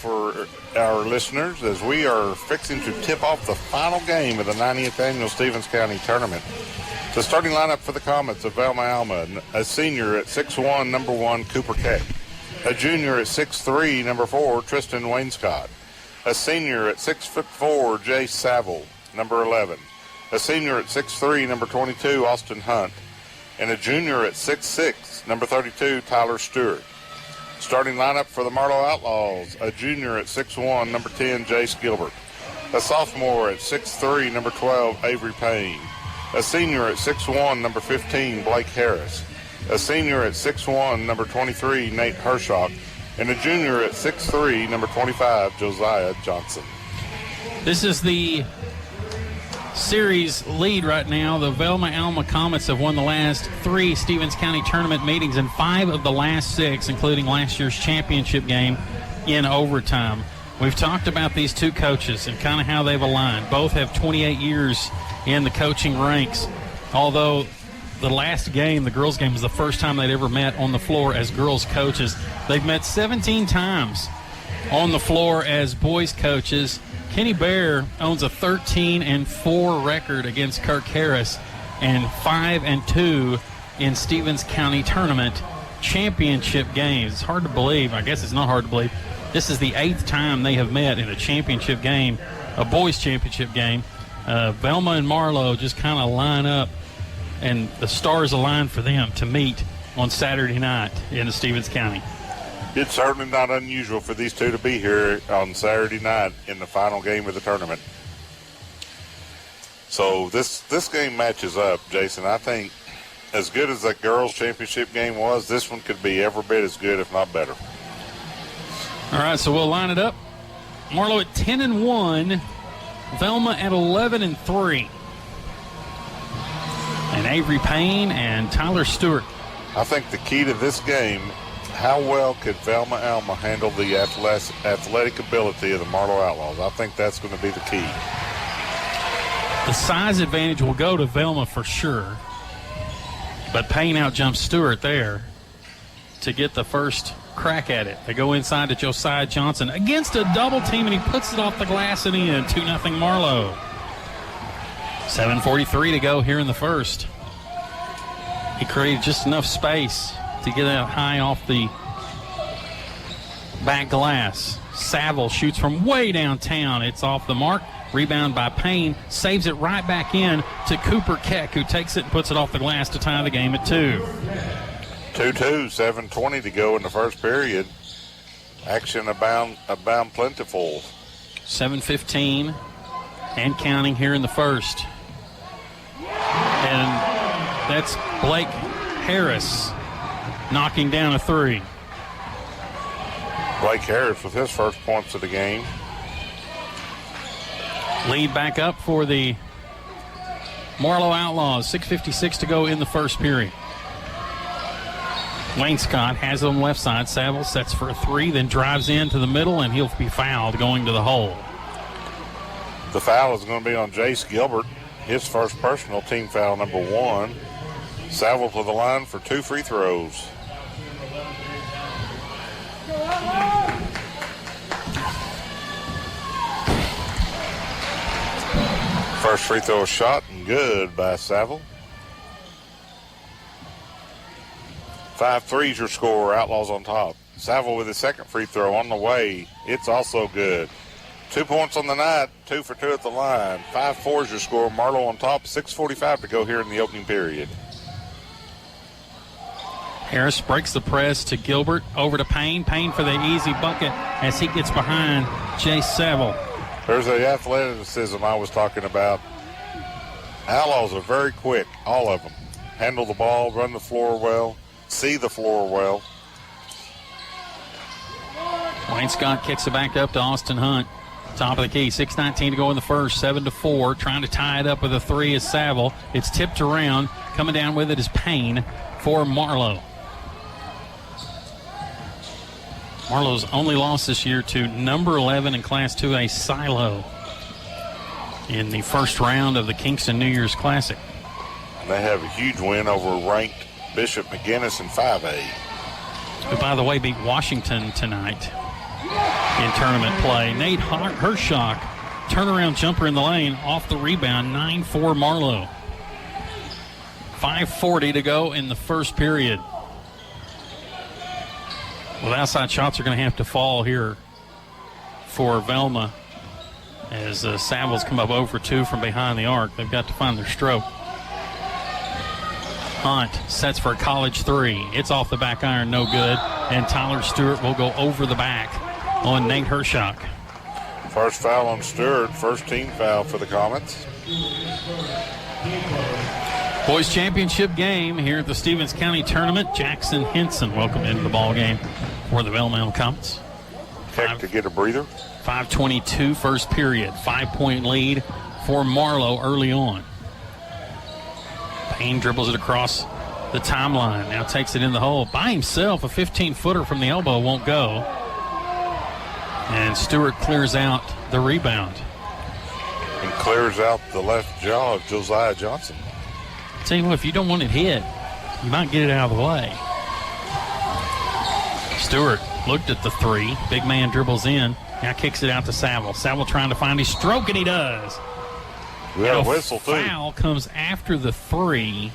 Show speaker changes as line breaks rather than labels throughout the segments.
for our listeners as we are fixing to tip off the final game of the 90th Annual Stevens County Tournament. The starting lineup for the Comets of Velma Alma: a senior at 6'1", number 1, Cooper Keck; a junior at 6'3", number 4, Tristan Wainscott; a senior at 6'4", Jace Saville, number 11; a senior at 6'3", number 22, Austin Hunt; and a junior at 6'6", number 32, Tyler Stewart. Starting lineup for the Marlow Outlaws: a junior at 6'1", number 10, Jace Gilbert; a sophomore at 6'3", number 12, Avery Payne; a senior at 6'1", number 15, Blake Harris; a senior at 6'1", number 23, Nate Hershock; and a junior at 6'3", number 25, Josiah Johnson.
This is the series lead right now. The Velma Alma Comets have won the last 3 Stevens County tournament meetings and 5 of the last 6, including last year's championship game in overtime. We've talked about these two coaches and kind of how they've aligned. Both have 28 years in the coaching ranks, although the last game, the girls' game, was the first time they'd ever met on the floor as girls' coaches. They've met 17 times on the floor as boys' coaches. Kenny Bear owns a 13-4 record against Kirk Harris and 5-2 in Stevens County tournament championship games. It's hard to believe. I guess it's not hard to believe. This is the 8th time they have met in a championship game, a boys' championship game. Velma and Marlow just kind of line up, and the stars align for them to meet on Saturday night in Stevens County.
It's certainly not unusual for these two to be here on Saturday night in the final game of the tournament. So this game matches up, Jason. I think as good as that girls' championship game was, this one could be every bit as good, if not better.
All right, so we'll line it up. Marlow at 10-1, Velma at 11-3. And Avery Payne and Tyler Stewart.
I think the key to this game, how well could Velma Alma handle the athletic ability of the Marlow Outlaws? I think that's going to be the key.
The size advantage will go to Velma for sure, but Payne outjumps Stewart there to get the first crack at it. They go inside to Josiah Johnson against a double team, and he puts it off the glass and in. 2-0 Marlow. 7:43 to go here in the first. He created just enough space to get out high off the back glass. Saville shoots from way downtown. It's off the mark. Rebound by Payne. Saves it right back in to Cooper Keck, who takes it and puts it off the glass to tie the game at 2.
2-2, 7:20 to go in the first period. Action abound plentiful.
7:15 and counting here in the first. And that's Blake Harris knocking down a 3.
Blake Harris with his first points of the game.
Lead back up for the Marlow Outlaws. 6:56 to go in the first period. Wainscott has it on the left side. Saville sets for a 3, then drives into the middle, and he'll be fouled going to the hole.
The foul is going to be on Jace Gilbert. His first personal, team foul number 1. Saville to the line for 2 free throws. First free throw shot and good by Saville. 5-3 is your score. Outlaws on top. Saville with his second free throw on the way. It's also good. 2 points on the night, 2 for 2 at the line. 5-4 is your score. Marlow on top. 6:45 to go here in the opening period.
Harris breaks the press to Gilbert. Over to Payne. Payne for the easy bucket as he gets behind Jace Saville.
There's the athleticism I was talking about. Outlaws are very quick, all of them. Handle the ball, run the floor well, see the floor well.
Wainscott kicks it back up to Austin Hunt. Top of the key, 6:19 to go in the first, 7-4. Trying to tie it up with a 3 is Saville. It's tipped around. Coming down with it is Payne for Marlow. Marlow's only loss this year to number 11 in Class 2A Silo in the first round of the Kingston New Year's Classic.
They have a huge win over ranked Bishop McGinnis in 5A.
Who, by the way, beat Washington tonight in tournament play. Nate Hershock, turnaround jumper in the lane, off the rebound, 9-4 Marlow. 5:40 to go in the first period. Well, outside shots are going to have to fall here for Velma as Savills come up 0 for 2 from behind the arc. They've got to find their stroke. Hunt sets for a college three. It's off the back iron, no good. And Tyler Stewart will go over the back on Nate Hershock.
First foul on Stewart, first team foul for the Comets.
Boys championship game here at the Stevens County Tournament. Jackson Henson welcome into the ball game for the Velma Comets.
Heck to get a breather.
5:22 first period. 5-point lead for Marlow early on. Payne dribbles it across the timeline. Now takes it in the hole. By himself, a 15-footer from the elbow won't go. And Stewart clears out the rebound.
And clears out the left jaw of Josiah Johnson.
Tell you what, if you don't want it hit, you might get it out of the way. Stewart looked at the three. Big man dribbles in. Now kicks it out to Saville. Saville trying to find his stroke, and he does.
We got a whistle, too.
Foul comes after the three.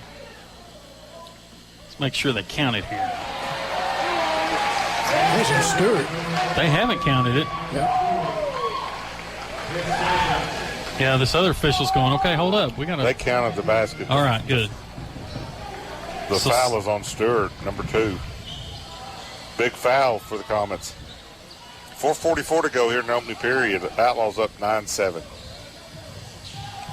Let's make sure they count it here.
This is Stewart.
They haven't counted it.
Yeah.
Yeah, this other official's going, okay, hold up.
They counted the basket.
All right, good.
The foul is on Stewart, number 2. Big foul for the Comets. 4:44 to go here in the opening period. Outlaws up 9-7.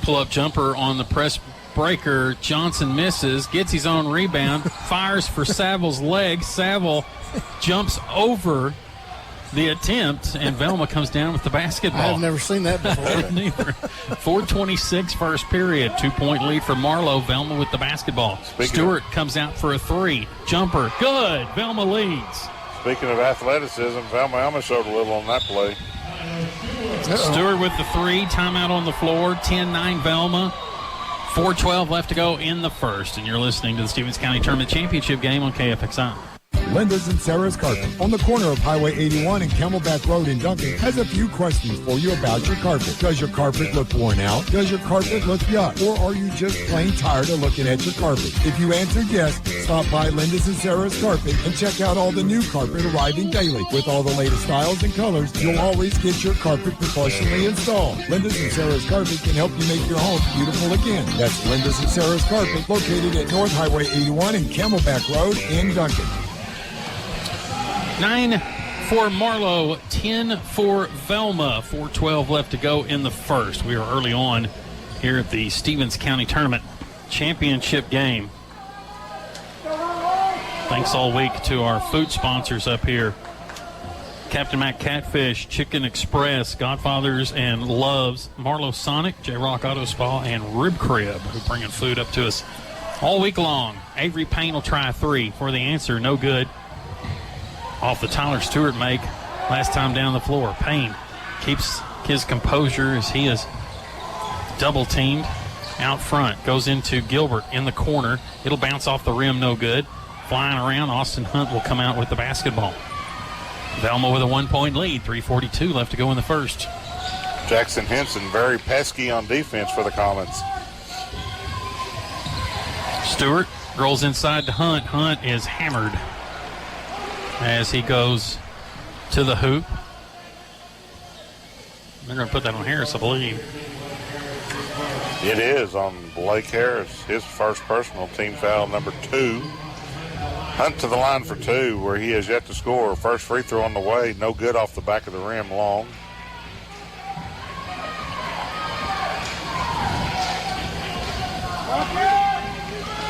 Pull-up jumper on the press breaker. Johnson misses, gets his own rebound, fires for Saville's leg. Saville jumps over the attempt, and Velma comes down with the basketball.
I've never seen that before.
Neither. 4:26 first period. 2-point lead for Marlow. Velma with the basketball. Stewart comes out for a three. Jumper. Good. Velma leads.
Speaking of athleticism, Velma showed a little on that play.
Stewart with the three. Timeout on the floor. 10-9 Velma. 4:12 left to go in the first. And you're listening to the Stevens County Tournament Championship game on KFXI.
Linda's and Sarah's Carpet on the corner of Highway 81 and Camelback Road in Duncan has a few questions for you about your carpet. Does your carpet look worn out? Does your carpet look yuck? Or are you just plain tired of looking at your carpet? If you answered yes, stop by Linda's and Sarah's Carpet and check out all the new carpet arriving daily. With all the latest styles and colors, you'll always get your carpet professionally installed. Linda's and Sarah's Carpet can help you make your home beautiful again. That's Linda's and Sarah's Carpet, located at North Highway 81 and Camelback Road in Duncan.
9 for Marlow, 10 for Velma. 4:12 left to go in the first. We are early on here at the Stevens County Tournament Championship game. Thanks all week to our food sponsors up here. Captain Mac Catfish, Chicken Express, Godfathers and Loves, Marlow Sonic, J-Rock Auto Spa, and Rib Crib, who are bringing food up to us all week long. Avery Payne will try a three for the answer. No good. Off the Tyler Stewart make last time down the floor. Payne keeps his composure as he is double teamed out front. Goes into Gilbert in the corner. It'll bounce off the rim, no good. Flying around, Austin Hunt will come out with the basketball. Velma with a 1-point lead. 3:42 left to go in the first.
Jackson Henson very pesky on defense for the Comets.
Stewart rolls inside to Hunt. Hunt is hammered as he goes to the hoop. They're going to put that on Harris, I believe.
It is on Blake Harris, his first personal team foul, number 2. Hunt to the line for 2, where he has yet to score. First free throw on the way, no good off the back of the rim, long.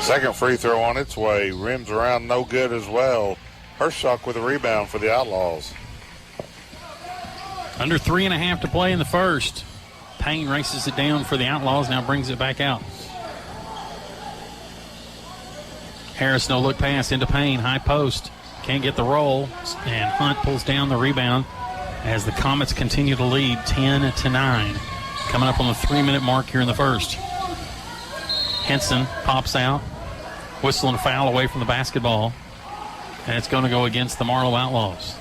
Second free throw on its way, rims around, no good as well. Hershock with a rebound for the Outlaws.
Under 3.5 to play in the first. Payne races it down for the Outlaws, now brings it back out. Harris, no look pass into Payne, high post. Can't get the roll, and Hunt pulls down the rebound as the Comets continue to lead 10-9. Coming up on the 3-minute mark here in the first. Henson pops out, whistling a foul away from the basketball, and it's going to go against the Marlow Outlaws.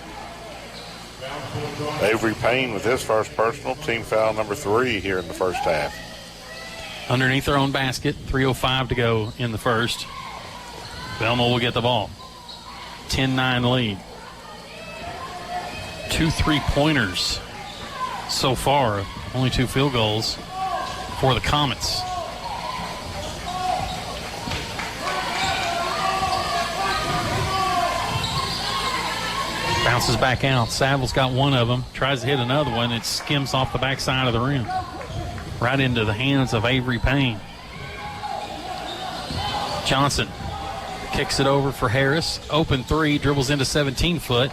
Avery Payne with his first personal, team foul number 3 here in the first half.
Underneath their own basket, 3:05 to go in the first. Velma will get the ball. 10-9 lead. 2 3-pointers so far. Only 2 field goals for the Comets. Bounces back out. Savile's got one of them. Tries to hit another one. It skims off the backside of the rim. Right into the hands of Avery Payne. Johnson kicks it over for Harris. Open 3. Dribbles into 17-foot.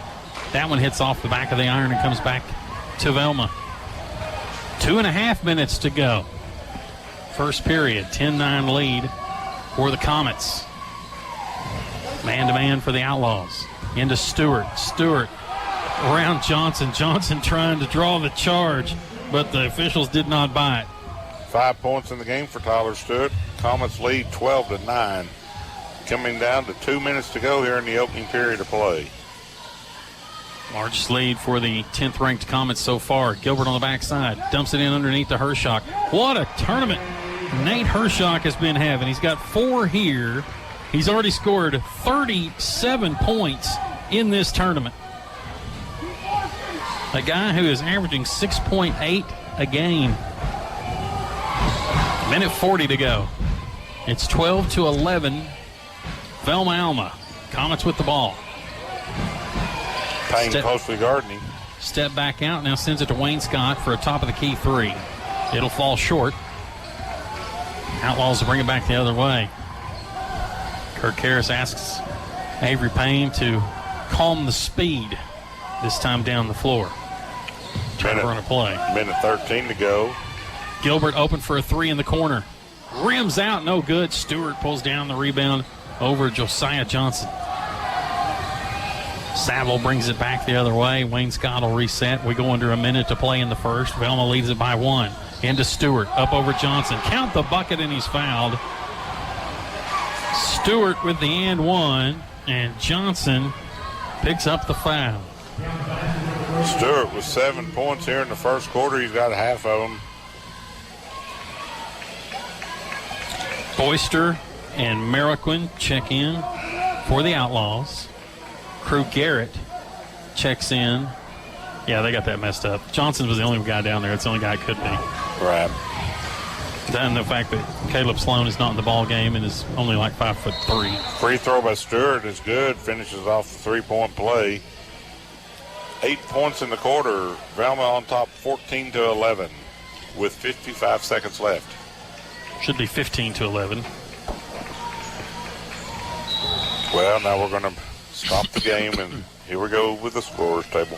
That one hits off the back of the iron and comes back to Velma. 2.5 minutes to go. First period. 10-9 lead for the Comets. Man-to-man for the Outlaws. Into Stewart. Stewart around Johnson. Johnson trying to draw the charge, but the officials did not buy it.
5 points in the game for Tyler Stewart. Comets lead 12-9. Coming down to 2 minutes to go here in the opening period of play.
Largest lead for the 10th-ranked Comets so far. Gilbert on the backside. Dumps it in underneath to Hershock. What a tournament Nate Hershock has been having. He's got 4 here. He's already scored 37 points in this tournament. A guy who is averaging 6.8 a game. Minute 40 to go. It's 12-11. Velma Alma. Comets with the ball.
Payne closely guarding him.
Step back out, now sends it to Wayne Scott for a top-of-the-key 3. It'll fall short. Outlaws will bring it back the other way. Kirk Harris asks Avery Payne to calm the speed this time down the floor. Trying to run a play.
Minute 13 to go.
Gilbert open for a 3 in the corner. Rims out, no good. Stewart pulls down the rebound over Josiah Johnson. Saville brings it back the other way. Wayne Scott will reset. We go under a minute to play in the first. Velma leads it by 1. Into Stewart, up over Johnson. Count the bucket, and he's fouled. Stewart with the and 1, and Johnson picks up the foul.
Stewart with 7 points here in the first quarter. He's got half of them.
Boyster and Mariquin check in for the Outlaws. Crew Garrett checks in. Yeah, they got that messed up. Johnson was the only guy down there. It's the only guy it could be.
Right.
And the fact that Caleb Sloan is not in the ball game and is only like 5'3".
Free throw by Stewart is good. Finishes off the 3-point play. 8 points in the quarter. Velma on top 14-11 with 55 seconds left.
Should be 15-11.
Well, now we're going to stop the game, and here we go with the scorers table.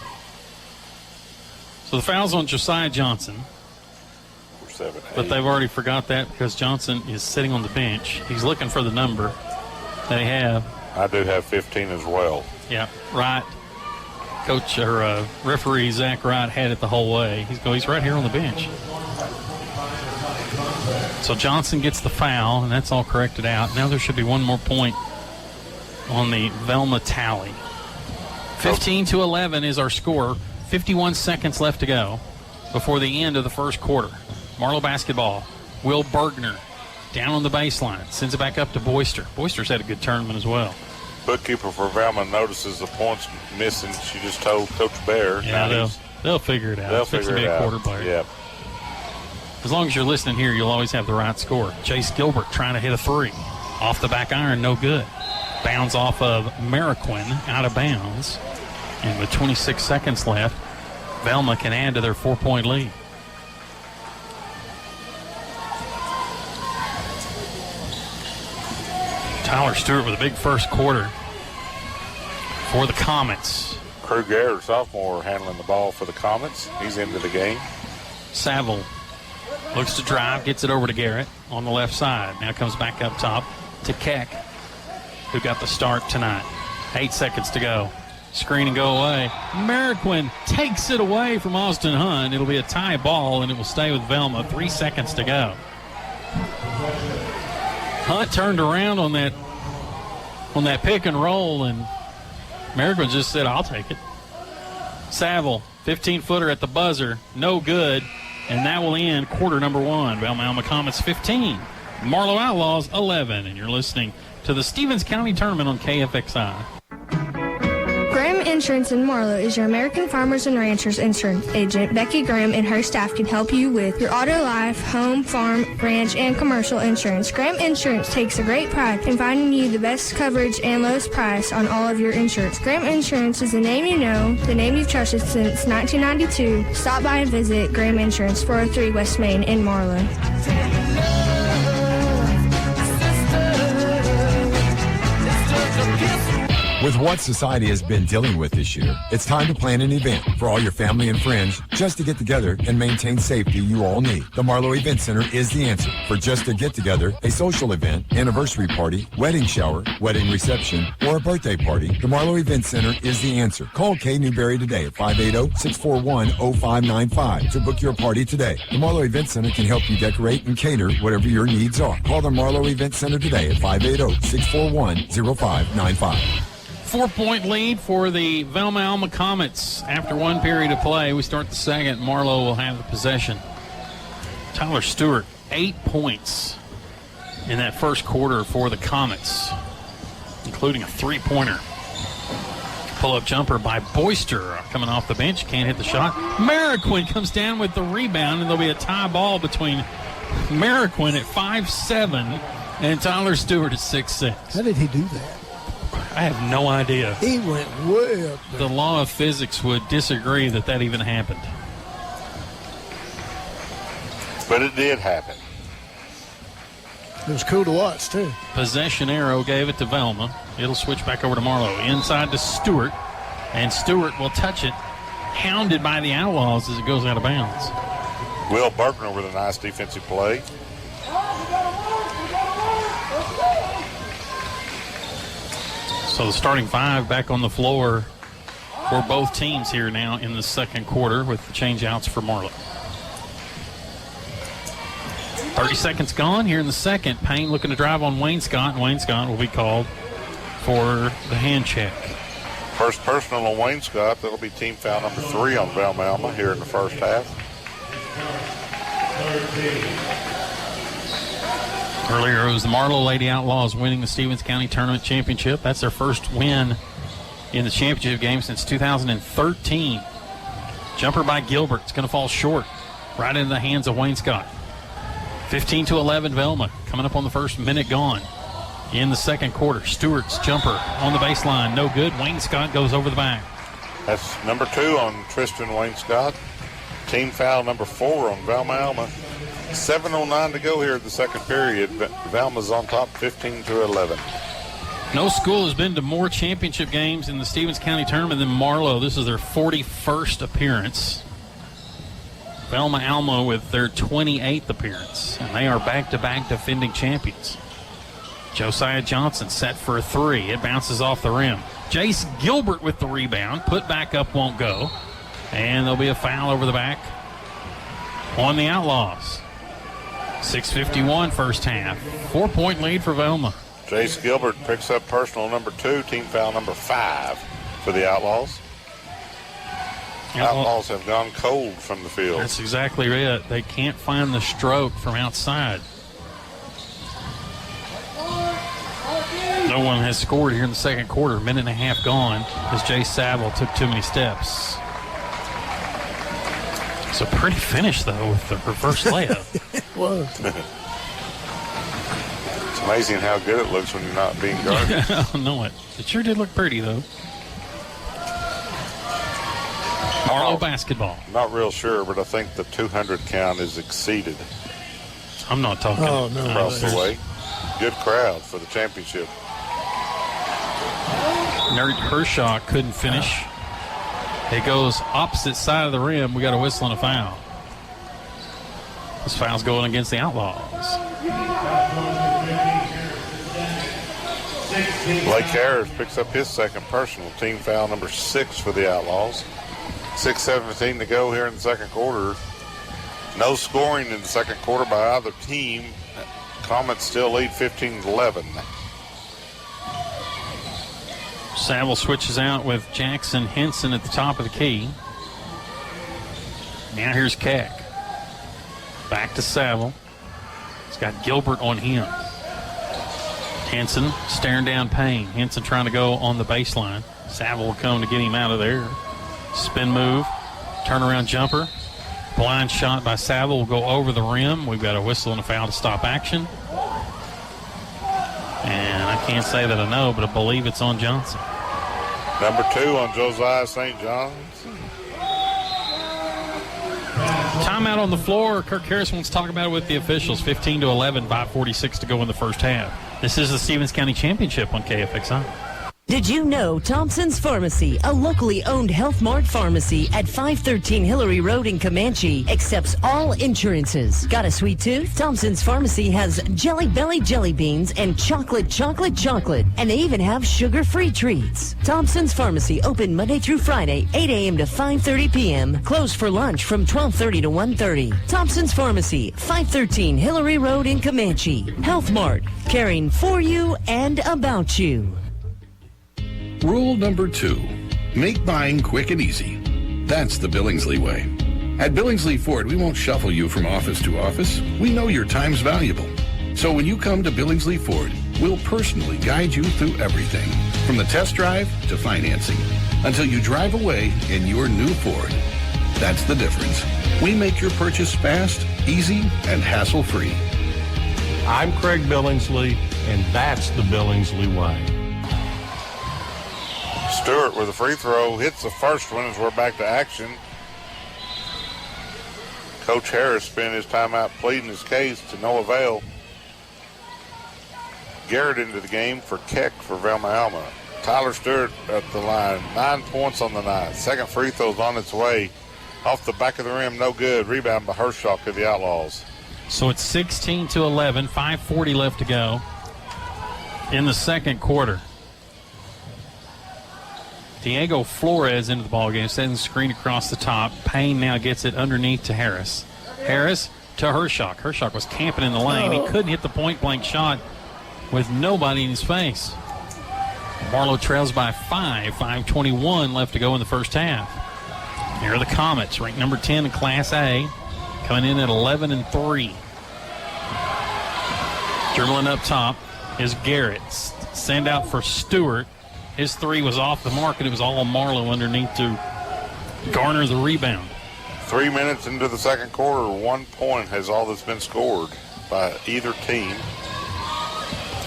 So the foul's on Josiah Johnson.
For 7,
But they've already forgot that because Johnson is sitting on the bench. He's looking for the number they have.
I do have 15 as well.
Yeah, Wright. Coach or referee Zach Wright had it the whole way. He's right here on the bench. So Johnson gets the foul, and that's all corrected out. Now there should be one more point on the Velma tally. 15-11 is our score. 51 seconds left to go before the end of the first quarter. Marlow basketball. Will Bergner down on the baseline. Sends it back up to Boyster. Boyster's had a good tournament as well.
Bookkeeper for Velma notices the points missing. She just told Coach Bear.
Yeah, they'll figure it out.
They'll
It's
figure
to be
it
a
out.
quarter player.
Yeah.
As long as you're listening here, you'll always have the right score. Chase Gilbert trying to hit a 3. Off the back iron, no good. Bounds off of Mariquin, out of bounds. And with 26 seconds left, Velma can add to their 4-point lead. Tyler Stewart with a big first quarter for the Comets.
Crew Garrett, sophomore, handling the ball for the Comets. He's into the game.
Saville looks to drive, gets it over to Garrett on the left side. Now comes back up top to Keck, who got the start tonight. 8 seconds to go. Screen and go away. Mariquin takes it away from Austin Hunt. It'll be a tie ball, and it will stay with Velma. 3 seconds to go. Hunt turned around on that pick and roll, and Mariquin just said, I'll take it. Saville, 15-footer at the buzzer, no good, and that will end quarter number 1. Velma Alma Comets 15, Marlow Outlaws 11, and you're listening to the Stevens County Tournament on KFXI.
Graham Insurance in Marlow is your American Farmers and Ranchers insurance agent. Becky Graham and her staff can help you with your auto, life, home, farm, ranch, and commercial insurance. Graham Insurance takes a great pride in finding you the best coverage and lowest price on all of your insurance. Graham Insurance is the name you know, the name you've trusted since 1992. Stop by and visit Graham Insurance, 403 West Main in Marlow.
With what society has been dealing with this year, it's time to plan an event for all your family and friends just to get together and maintain safety you all need. The Marlow Event Center is the answer for just a get-together, a social event, anniversary party, wedding shower, wedding reception, or a birthday party. The Marlow Event Center is the answer. Call Kay Newberry today at 580-641-0595 to book your party today. The Marlow Event Center can help you decorate and cater whatever your needs are. Call the Marlow Event Center today at 580-641-0595.
4-point lead for the Velma Alma Comets after one period of play. We start the second. Marlow will have the possession. Tyler Stewart, 8 points in that first quarter for the Comets, including a three-pointer. Pull-up jumper by Boyster coming off the bench. Can't hit the shot. Mariquin comes down with the rebound, and there'll be a tie ball between Mariquin at 5'7" and Tyler Stewart at 6'6".
How did he do that?
I have no idea.
He went way up there.
The law of physics would disagree that even happened.
But it did happen.
It was cool to watch, too.
Possession arrow gave it to Velma. It'll switch back over to Marlow. Inside to Stewart, and Stewart will touch it, hounded by the Outlaws as it goes out of bounds.
Will Bergner with a nice defensive play.
So the starting five back on the floor for both teams here now in the second quarter with the change-outs for Marlow. 30 seconds gone here in the second. Payne looking to drive on Wayne Scott, and Wayne Scott will be called for the hand check.
First personal on Wayne Scott. That'll be team foul number 3 on Velma Alma here in the first half.
Earlier, it was the Marlow Lady Outlaws winning the Stevens County Tournament Championship. That's their first win in the championship game since 2013. Jumper by Gilbert. It's going to fall short. Right into the hands of Wayne Scott. 15-11 Velma. Coming up on the first minute gone in the second quarter. Stewart's jumper on the baseline. No good. Wayne Scott goes over the back.
That's number 2 on Tristan Wayne Scott. Team foul number 4 on Velma Alma. 7:09 to go here in the second period. Velma's on top 15-11.
No school has been to more championship games in the Stevens County Tournament than Marlow. This is their 41st appearance. Velma Alma with their 28th appearance. And they are back-to-back defending champions. Josiah Johnson set for a 3. It bounces off the rim. Jace Gilbert with the rebound. Put back up won't go. And there'll be a foul over the back on the Outlaws. 6:51 first half. 4-point lead for Velma.
Jace Gilbert picks up personal number 2, team foul number 5 for the Outlaws. Outlaws have gone cold from the field.
That's exactly it. They can't find the stroke from outside. No one has scored here in the second quarter. Minute and a half gone as Jay Saville took too many steps. It's a pretty finish, though, with the reverse layup.
It was.
It's amazing how good it looks when you're not being guarded.
I don't know it. It sure did look pretty, though. Marlow basketball.
Not real sure, but I think the 200 count is exceeded
I'm not talking.
Oh, no.
across the way. Good crowd for the championship.
Nerd Hershaw couldn't finish. It goes opposite side of the rim. We got a whistle and a foul. This foul's going against the Outlaws.
Blake Harris picks up his second personal, team foul number 6 for the Outlaws. 6:17 to go here in the second quarter. No scoring in the second quarter by either team. Comets still lead 15-11.
Saville switches out with Jackson Henson at the top of the key. Now here's Keck. Back to Saville. He's got Gilbert on him. Henson staring down Payne. Henson trying to go on the baseline. Saville will come to get him out of there. Spin move. Turnaround jumper. Blind shot by Saville will go over the rim. We've got a whistle and a foul to stop action. And I can't say that I know, but I believe it's on Johnson.
Number 2 on Josiah St. John's.
Timeout on the floor. Kirk Harris wants to talk about it with the officials. 15-11, 5:46 to go in the first half. This is the Stevens County Championship on KFXI.
Did you know Thompson's Pharmacy, a locally owned Health Mart pharmacy at 513 Hillary Road in Comanche, accepts all insurances? Got a sweet tooth? Thompson's Pharmacy has Jelly Belly jelly beans and chocolate. And they even have sugar-free treats. Thompson's Pharmacy, open Monday through Friday, 8 a.m. to 5:30 p.m. Closed for lunch from 12:30 to 1:30. Thompson's Pharmacy, 513 Hillary Road in Comanche. Health Mart, caring for you and about you.
Rule number 2, make buying quick and easy. That's the Billingsley way. At Billingsley Ford, we won't shuffle you from office to office. We know your time's valuable. So when you come to Billingsley Ford, we'll personally guide you through everything, from the test drive to financing, until you drive away in your new Ford. That's the difference. We make your purchase fast, easy, and hassle-free.
I'm Craig Billingsley, and that's the Billingsley way.
Stewart with a free throw hits the first one as we're back to action. Coach Harris spent his timeout pleading his case to no avail. Garrett into the game for Keck for Velma Alma. Tyler Stewart at the line, 9 points on the night. Second free throw's on its way. Off the back of the rim, no good. Rebound by Hershock of the Outlaws.
So it's 16-11, 5:40 left to go in the second quarter. Diego Flores into the ballgame, sends the screen across the top. Payne now gets it underneath to Harris. Harris to Hershock. Hershock was camping in the lane. He couldn't hit the point-blank shot with nobody in his face. Marlow trails by 5:21 left to go in the first half. Here are the Comets, ranked number 10 in Class A, coming in at 11-3. Dribbling up top is Garrett. Send out for Stewart. His three was off the mark, and it was all Marlow underneath to garner the rebound.
3 minutes into the second quarter, 1 point has all that's been scored by either team.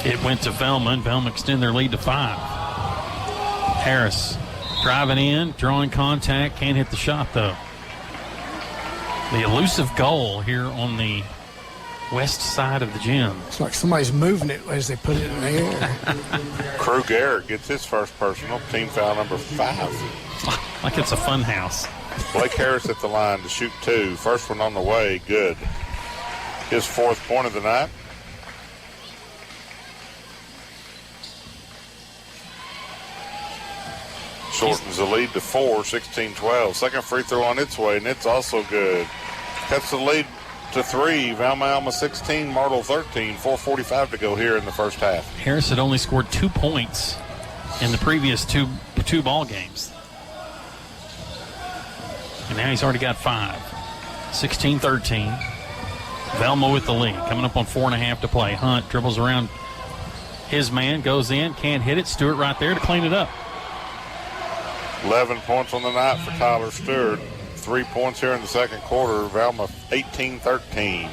It went to Velma, and Velma extend their lead to 5. Harris driving in, drawing contact, can't hit the shot, though. The elusive goal here on the west side of the gym.
It's like somebody's moving it as they put it in the air.
Crew Garrett gets his first personal, team foul number 5.
Like it's a fun house.
Blake Harris at the line to shoot 2. First one on the way, good. His 4th point of the night. Shortens the lead to 4, 16-12. Second free throw on its way, and it's also good. Cuts the lead to 3. Velma Alma 16, Marlow 13. 4:45 to go here in the first half.
Harris had only scored 2 points in the previous two ball games. And now he's already got 5. 16-13. Velma with the lead. Coming up on 4.5 to play. Hunt dribbles around his man, goes in, can't hit it. Stewart right there to clean it up.
11 points on the night for Tyler Stewart. 3 points here in the second quarter. Velma 18-13.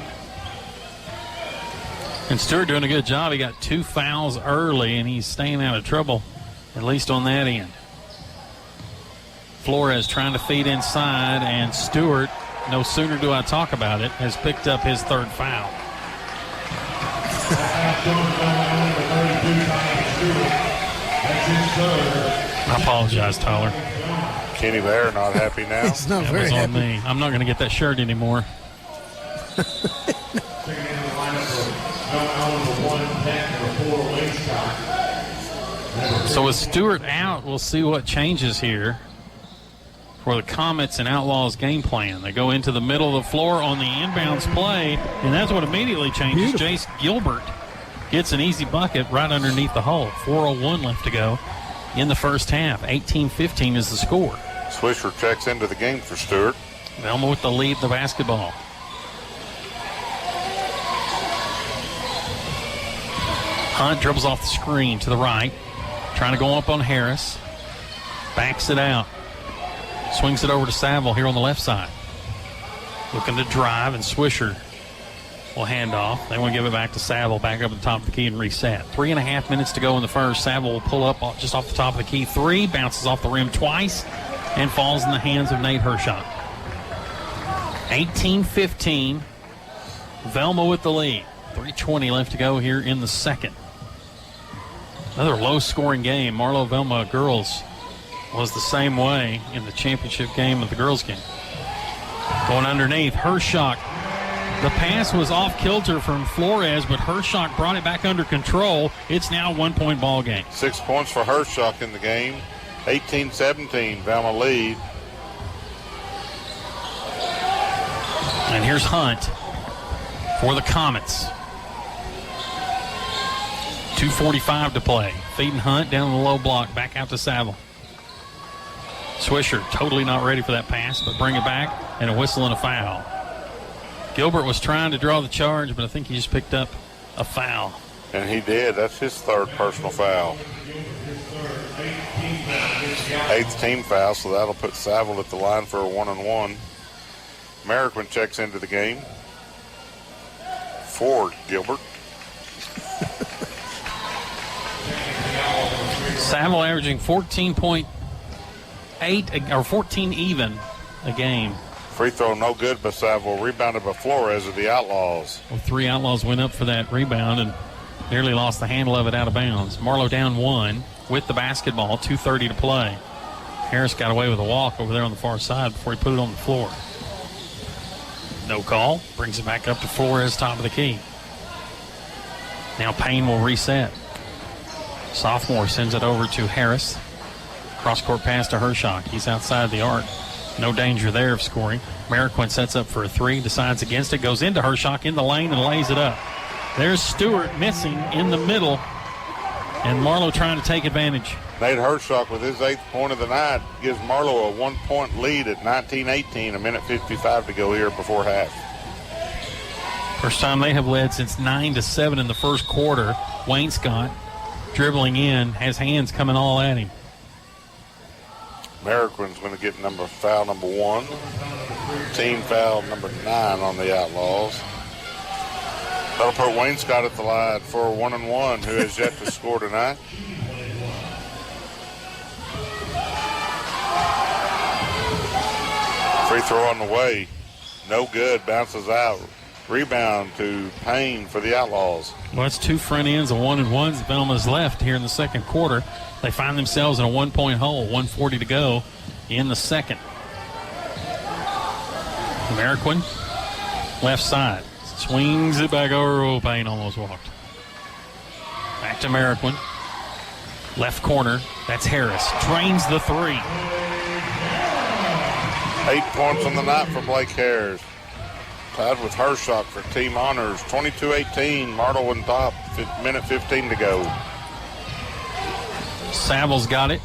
And Stewart doing a good job. He got 2 fouls early, and he's staying out of trouble, at least on that end. Flores trying to feed inside, and Stewart, no sooner do I talk about it, has picked up his 3rd foul. I apologize, Tyler.
Kenny Bear not happy now.
It's not
That
very
was on
happy.
me. I'm not going to get that shirt anymore. So with Stewart out, we'll see what changes here for the Comets and Outlaws game plan. They go into the middle of the floor on the inbounds play, and that's what immediately changes. Jace Gilbert gets an easy bucket right underneath the hole. 4:01 left to go in the first half. 18-15 is the score.
Swisher checks into the game for Stewart.
Velma with the lead, the basketball. Hunt dribbles off the screen to the right. Trying to go up on Harris. Backs it out. Swings it over to Saville here on the left side. Looking to drive, and Swisher will hand off. They want to give it back to Saville, back up at the top of the key and reset. 3.5 minutes to go in the first. Saville will pull up just off the top of the key. Three, bounces off the rim twice, and falls in the hands of Nate Hershock. 18-15. Velma with the lead. 3:20 left to go here in the second. Another low-scoring game. Marlow-Velma girls was the same way in the championship game of the girls' game. Going underneath, Hershock. The pass was off kilter from Flores, but Hershock brought it back under control. It's now a 1-point ball game.
6 points for Hershock in the game. 18-17, Velma lead.
And here's Hunt for the Comets. 2:45 to play. Feeding Hunt down the low block, back out to Saville. Swisher totally not ready for that pass, but bring it back, and a whistle and a foul. Gilbert was trying to draw the charge, but I think he just picked up a foul.
And he did. That's his third personal foul. 8th team foul, so that'll put Saville at the line for a 1-and-1. Merrickman checks into the game for Gilbert.
Saville averaging 14.8 or 14 even a game.
Free throw no good by Saville. Rebounded by Flores of the Outlaws.
Well, 3 Outlaws went up for that rebound and nearly lost the handle of it out of bounds. Marlow down 1 with the basketball. 2:30 to play. Harris got away with a walk over there on the far side before he put it on the floor. No call. Brings it back up to Flores, top of the key. Now Payne will reset. Sophomore sends it over to Harris. Cross-court pass to Hershock. He's outside the arc. No danger there of scoring. Merriquin sets up for a 3, decides against it, goes into Hershock in the lane and lays it up. There's Stewart missing in the middle, and Marlow trying to take advantage.
Nate Hershock with his 8th point of the night gives Marlow a 1-point lead at 19-18, a minute 55 to go here before half.
First time they have led since 9-7 in the first quarter. Wayne Scott dribbling in, has hands coming all at him.
Merriquin's going to get foul number 1. Team foul number 9 on the Outlaws. That'll put Wayne Scott at the line for a 1-and-1, who has yet to score tonight. Free throw on the way. No good. Bounces out. Rebound to Payne for the Outlaws.
Well, it's 2 front ends of 1-and-1s. Velma's left here in the second quarter. They find themselves in a 1-point hole. 1:40 to go in the second. Merriquin, left side. Swings it back over. Oh, Payne almost walked. Back to Merriquin. Left corner. That's Harris. Drains the 3.
8 points on the night for Blake Harris. Tied with Hershock for team honors. 22-18. Marlow on top. Minute 15 to go.
Saville's got it.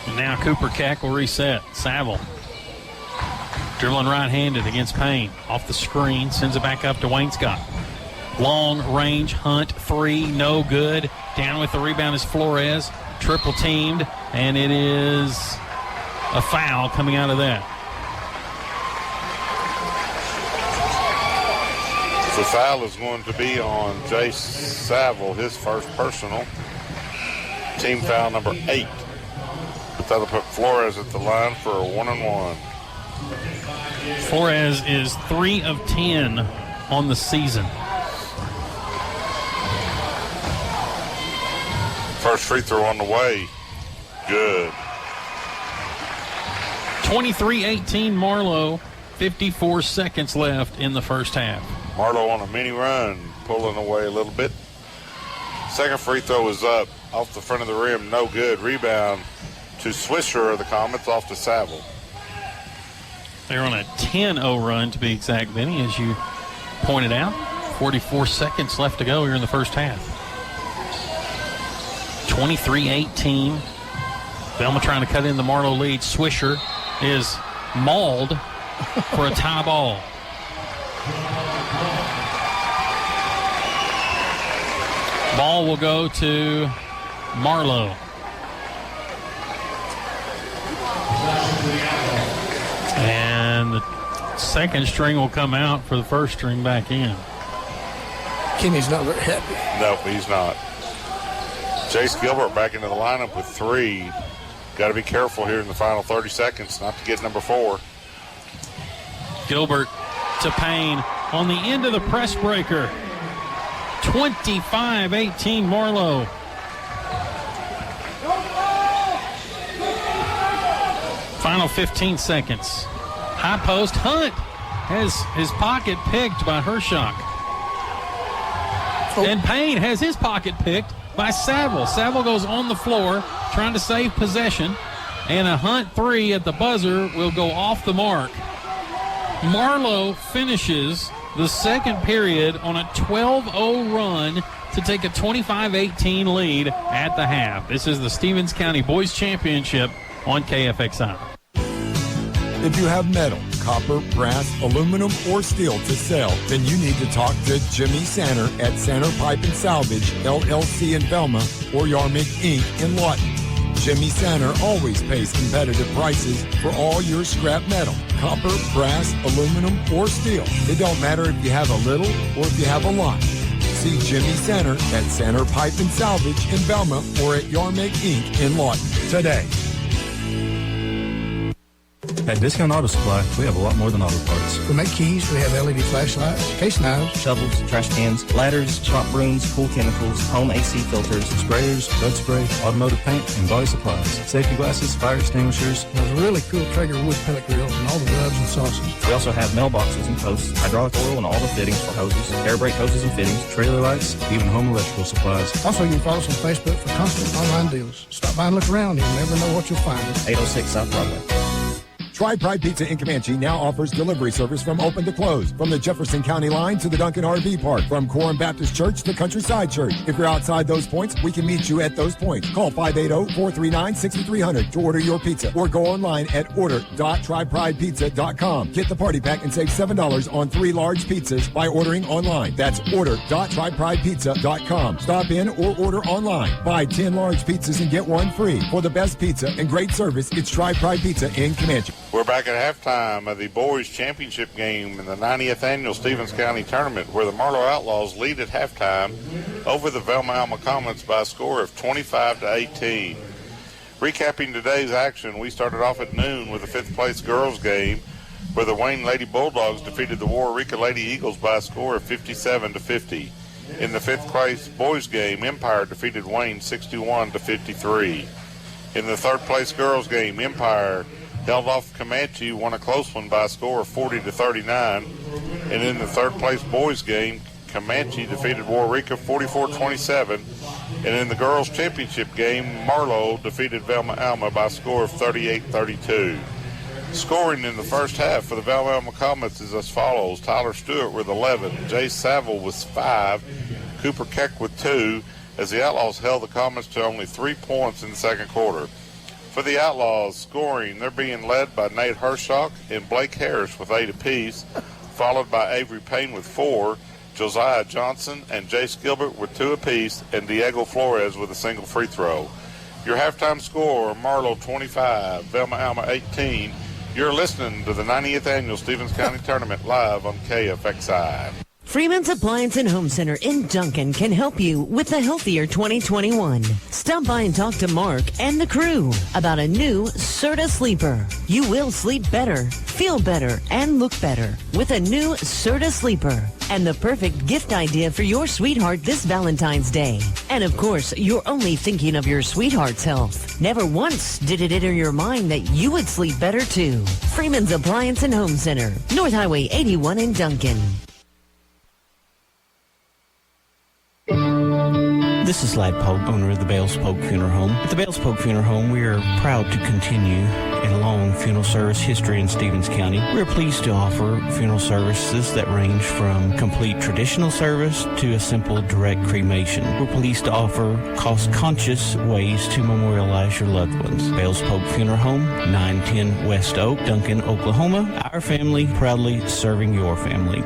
And now Cooper Keck will reset. Saville dribbling right-handed against Payne. Off the screen. Sends it back up to Wayne Scott. Long range Hunt 3. No good. Down with the rebound is Flores. Triple teamed. And it is a foul coming out of that.
The foul is going to be on Jace Saville, his first personal. Team foul number 8. But that'll put Flores at the line for a 1-and-1.
Flores is 3 of 10 on the season.
First free throw on the way. Good.
23-18 Marlow. 54 seconds left in the first half.
Marlow on a mini run, pulling away a little bit. Second free throw is up, off the front of the rim, no good. Rebound to Swisher of the Comets, off to Saville.
They're on a 10-0 run, to be exact, Benny, as you pointed out. 44 seconds left to go here in the first half. 23-18. Velma trying to cut in the Marlow lead. Swisher is mauled for a tie ball. Ball will go to Marlow. And the second string will come out for the first string back in.
Kenny's not very happy.
Nope, he's not. Jace Gilbert back into the lineup with 3. Got to be careful here in the final 30 seconds not to get number 4.
Gilbert to Payne on the end of the press breaker. 25-18 Marlow. Final 15 seconds. High post. Hunt has his pocket picked by Hershock. And Payne has his pocket picked by Saville. Saville goes on the floor trying to save possession. And a Hunt 3 at the buzzer will go off the mark. Marlow finishes the second period on a 12-0 run to take a 25-18 lead at the half. This is the Stevens County Boys Championship on KFXI.
If you have metal, copper, brass, aluminum, or steel to sell, then you need to talk to Jimmy Sanner at Sanner Pipe and Salvage, LLC in Velma, or Yarmouth Inc. in Lawton. Jimmy Sanner always pays competitive prices for all your scrap metal, copper, brass, aluminum, or steel. It don't matter if you have a little or if you have a lot. See Jimmy Sanner at Sanner Pipe and Salvage in Velma or at Yarmouth Inc. in Lawton today.
At Discount Auto Supply, we have a lot more than auto parts.
We make keys, we have LED flashlights, case knives,
shovels, trash cans, ladders, shop brooms, pool chemicals, home AC filters,
sprayers, bud spray, automotive paint, and body supplies, safety glasses, fire extinguishers.
Those really cool Traeger wood pellet grills, and all the gloves and sauces.
We also have mailboxes and posts, hydraulic oil and all the fittings for hoses, air brake hoses and fittings,
trailer lights, even home electrical supplies.
Also, you can follow us on Facebook for constant online deals. Stop by and look around. You'll never know what you'll find.
806 South Broadway.
Tri-Pride Pizza in Comanche now offers delivery service from open to close. From the Jefferson County line to the Duncan RV Park. From Quorum Baptist Church to Countryside Church. If you're outside those points, we can meet you at those points. Call 580-439-6300 to order your pizza. Or go online at order.tripridepizza.com. Get the party pack and save $7 on 3 large pizzas by ordering online. That's order.tripridepizza.com. Stop in or order online. Buy 10 large pizzas and get 1 free. For the best pizza and great service, it's Tri-Pride Pizza in Comanche.
We're back at halftime of the boys championship game in the 90th annual Stevens County tournament, where the Marlow Outlaws lead at halftime over the Velma Alma Comets by a score of 25-18. Recapping today's action, we started off at noon with the 5th place girls game, where the Wayne Lady Bulldogs defeated the Warwick Lady Eagles by a score of 57-50. In the 5th place boys game, Empire defeated Wayne 61-53. In the 3rd place girls game, Empire held off Comanche, won a close one by a score of 40-39. And in the 3rd place boys game, Comanche defeated Warwick 44-27. And in the girls championship game, Marlow defeated Velma Alma by a score of 38-32. Scoring in the first half for the Velma Alma Comets is as follows: Tyler Stewart with 11, Jay Saville with 5, Cooper Keck with 2, as the Outlaws held the Comets to only 3 points in the second quarter. For the Outlaws, scoring, they're being led by Nate Hershock and Blake Harris with 8 apiece, followed by Avery Payne with 4, Josiah Johnson and Jace Gilbert with 2 apiece, and Diego Flores with a single free throw. Your halftime score, Marlow 25, Velma Alma 18. You're listening to the 90th annual Stevens County Tournament live on KFXI.
Freeman's Appliance and Home Center in Duncan can help you with a healthier 2021. Stop by and talk to Mark and the crew about a new Serta Sleeper. You will sleep better, feel better, and look better with a new Serta Sleeper. And the perfect gift idea for your sweetheart this Valentine's Day. And of course, you're only thinking of your sweetheart's health. Never once did it enter your mind that you would sleep better too. Freeman's Appliance and Home Center, North Highway 81 in Duncan.
This is Lad Polk, owner of the Bales Polk Funeral Home. At the Bales Polk Funeral Home, we are proud to continue a long funeral service history in Stevens County. We are pleased to offer funeral services that range from complete traditional service to a simple direct cremation. We're pleased to offer cost-conscious ways to memorialize your loved ones. Bales Polk Funeral Home, 910 West Oak, Duncan, Oklahoma. Our family proudly serving your family.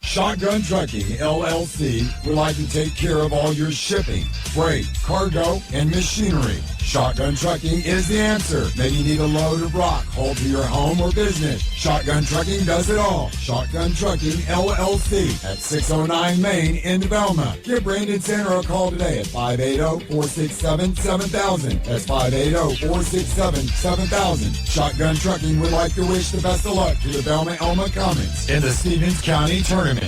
Shotgun Trucking, LLC, would like to take care of all your shipping, freight, cargo, and machinery. Shotgun Trucking is the answer. Maybe you need a load of rock hauled to your home or business. Shotgun Trucking does it all. Shotgun Trucking, LLC, at 609 Main in Velma. Give Brandon Center a call today at 580-467-7000. That's 580-467-7000. Shotgun Trucking would like to wish the best of luck to the Velma Elma Comets in the Stevens County Tournament.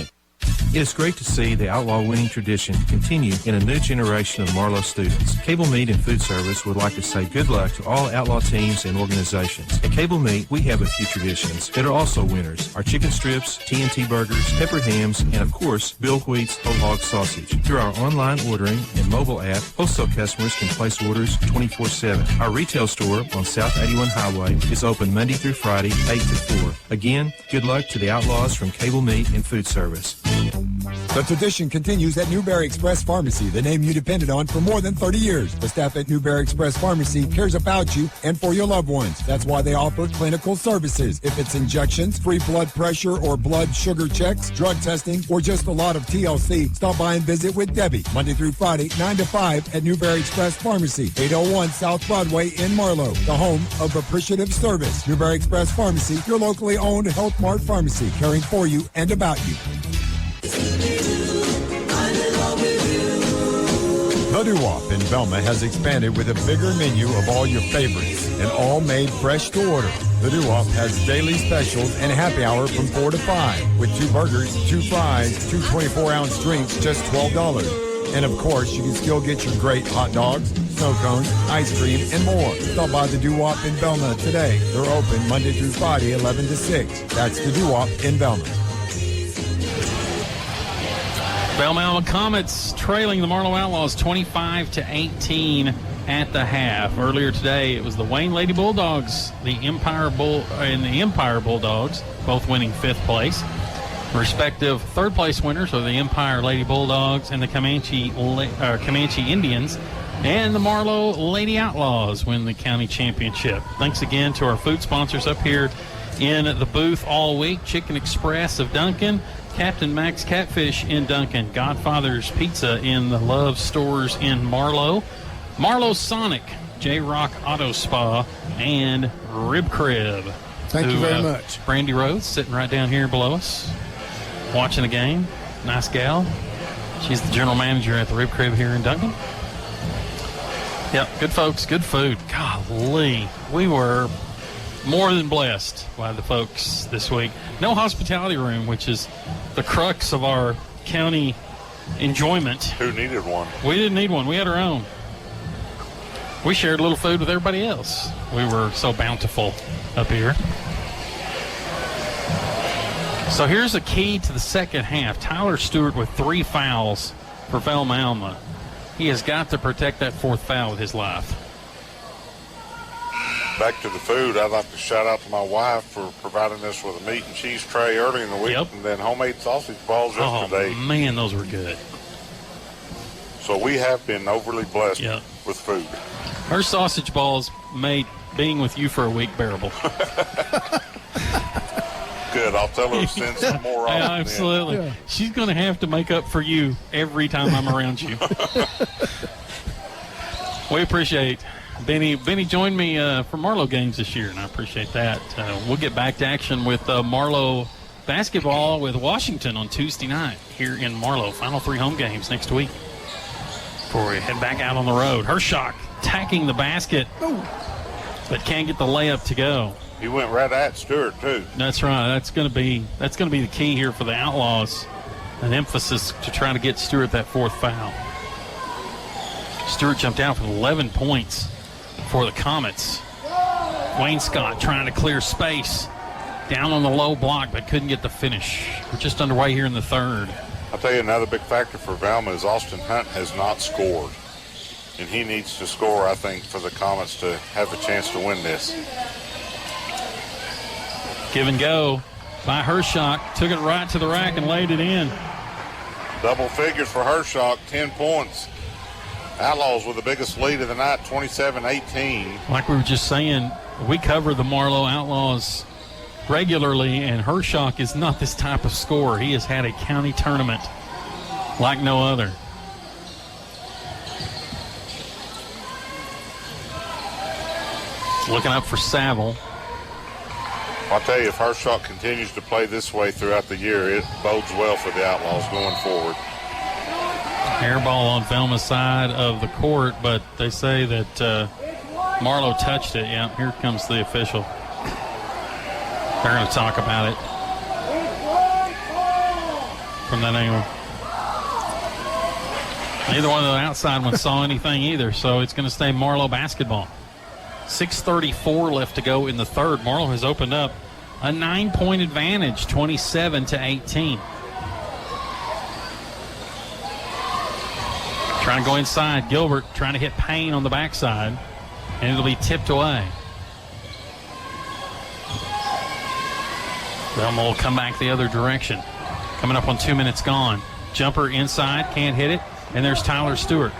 It is great to see the outlaw winning tradition continue in a new generation of Marlow students. Cable Meat and Food Service would like to say good luck to all outlaw teams and organizations. At Cable Meat, we have a few traditions that are also winners. Our chicken strips, TNT burgers, peppered hams, and of course, Bill Wheat's whole hog sausage. Through our online ordering and mobile app, wholesale customers can place orders 24/7. Our retail store on South 81 Highway is open Monday through Friday, 8 to 4. Again, good luck to the outlaws from Cable Meat and Food Service.
The tradition continues at Newberry Express Pharmacy, the name you depended on for more than 30 years. The staff at Newberry Express Pharmacy cares about you and for your loved ones. That's why they offer clinical services. If it's injections, free blood pressure or blood sugar checks, drug testing, or just a lot of TLC, stop by and visit with Debbie. Monday through Friday, 9 to 5 at Newberry Express Pharmacy, 801 South Broadway in Marlow, the home of appreciative service. Newberry Express Pharmacy, your locally owned Health Mart pharmacy, caring for you and about you. The Doo-Wop in Velma has expanded with a bigger menu of all your favorites and all made fresh to order. The Doo-Wop has daily specials and happy hour from 4 to 5 with 2 burgers, 2 fries, 2 24-ounce drinks, just $12. And of course, you can still get your great hot dogs, snow cones, ice cream, and more. Stop by the Doo-Wop in Velma today. They're open Monday through Friday, 11 to 6. That's the Doo-Wop in Velma.
Velma Alma Comets trailing the Marlow Outlaws 25-18 at the half. Earlier today, it was the Wayne Lady Bulldogs, the Empire Bulldogs, both winning 5th place. Respective third place winners are the Empire Lady Bulldogs and the Comanche Indians. And the Marlow Lady Outlaws win the county championship. Thanks again to our food sponsors up here in the booth all week. Chicken Express of Duncan, Captain Max Catfish in Duncan, Godfather's Pizza in the Love Stores in Marlow, Marlow Sonic, J-Rock Auto Spa, and Rib Crib.
Thank you very much.
Brandy Rose sitting right down here below us, watching the game. Nice gal. She's the general manager at the Rib Crib here in Duncan. Yep, good folks, good food. Golly, we were more than blessed by the folks this week. No hospitality room, which is the crux of our county enjoyment.
Who needed one?
We didn't need one. We had our own. We shared a little food with everybody else. We were so bountiful up here. So here's a key to the second half. Tyler Stewart with 3 fouls for Velma Alma. He has got to protect that 4th foul with his life.
Back to the food, I'd like to shout out to my wife for providing us with a meat and cheese tray early in the week, and then homemade sausage balls yesterday.
Oh, man, those were good.
So we have been overly blessed with food.
Her sausage balls made being with you for a week bearable.
Good, I'll tell her to send some more on.
Absolutely. Yeah. She's going to have to make up for you every time I'm around you. We appreciate Benny joined me for Marlow games this year, and I appreciate that. We'll get back to action with Marlow basketball with Washington on Tuesday night here in Marlow. Final 3 home games next week before we head back out on the road. Hershak attacking the basket, but can't get the layup to go.
He went right at Stewart, too.
That's right. That's going to be the key here for the Outlaws, an emphasis to try to get Stewart that 4th foul. Stewart jumped out for 11 points for the Comets. Wayne Scott trying to clear space down on the low block, but couldn't get the finish. We're just underway here in the third.
I'll tell you another big factor for Velma is Austin Hunt has not scored. And he needs to score, I think, for the Comets to have a chance to win this.
Give and go by Hershock. Took it right to the rack and laid it in.
Double figures for Hershock, 10 points. Outlaws with the biggest lead of the night, 27-18.
Like we were just saying, we cover the Marlow Outlaws regularly, and Hershock is not this type of scorer. He has had a county tournament like no other. Looking up for Saville.
I'll tell you, if Hershock continues to play this way throughout the year, it bodes well for the Outlaws going forward.
Airball on Velma's side of the court, but they say that Marlow touched it. Yeah, here comes the official. They're going to talk about it from that angle. Neither one of the outside ones saw anything either, so it's going to stay Marlow basketball. 6:34 left to go in the third. Marlow has opened up a 9-point advantage, 27-18. Trying to go inside. Gilbert trying to hit Payne on the backside, and it'll be tipped away. Velma will come back the other direction. Coming up on 2 minutes gone. Jumper inside, can't hit it, and there's Tyler Stewart.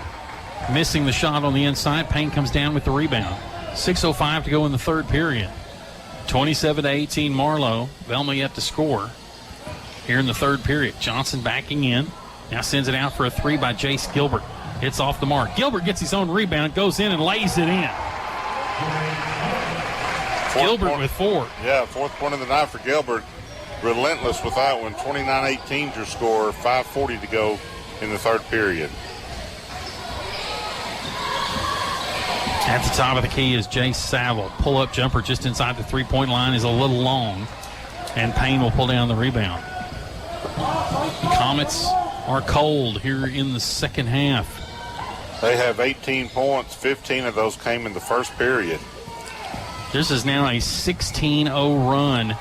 Missing the shot on the inside. Payne comes down with the rebound. 6:05 to go in the third period. 27-18 Marlow. Velma yet to score here in the third period. Johnson backing in. Now sends it out for a three by Jace Gilbert. Hits off the mark. Gilbert gets his own rebound, goes in and lays it in. Gilbert with 4.
Yeah, fourth point of the night for Gilbert. Relentless with that one. 29-18 is your score. 5:40 to go in the third period.
At the top of the key is Jace Saville. Pull-up jumper just inside the three-point line is a little long, and Payne will pull down the rebound. Comets are cold here in the second half.
They have 18 points. 15 of those came in the first period.
This is now a 16-0 run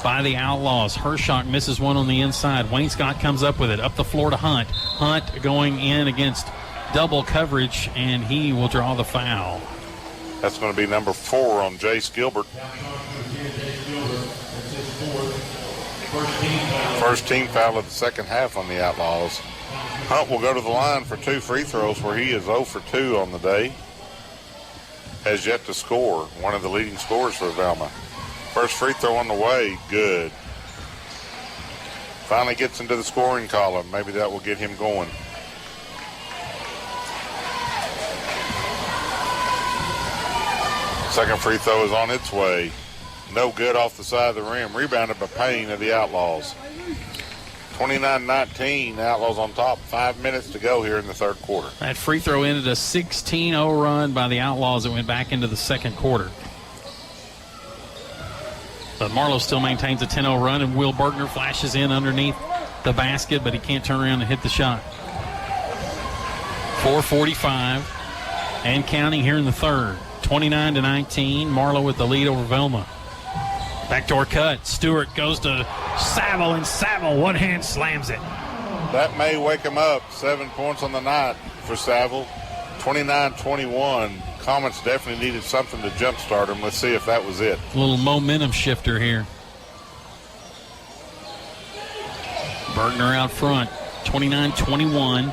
by the Outlaws. Hershock misses one on the inside. Wayne Scott comes up with it. Up the floor to Hunt. Hunt going in against double coverage, and he will draw the foul.
That's going to be number 4 on Jace Gilbert. First team foul of the second half on the Outlaws. Hunt will go to the line for 2 free throws, where he is 0 for 2 on the day. Has yet to score. One of the leading scorers for Velma. First free throw on the way. Good. Finally gets into the scoring column. Maybe that will get him going. Second free throw is on its way. No good off the side of the rim. Rebounded by Payne of the Outlaws. 29-19, Outlaws on top. 5 minutes to go here in the third quarter.
That free throw ended a 16-0 run by the Outlaws that went back into the second quarter. But Marlow still maintains a 10-0 run, and Will Bergner flashes in underneath the basket, but he can't turn around and hit the shot. 4:45 and counting here in the third. 29-19, Marlow with the lead over Velma. Backdoor cut. Stewart goes to Saville, and Saville one hand slams it.
That may wake him up. 7 points on the night for Saville. 29-21. Comets definitely needed something to jumpstart him. Let's see if that was it.
A little momentum shifter here. Bergner out front. 29-21.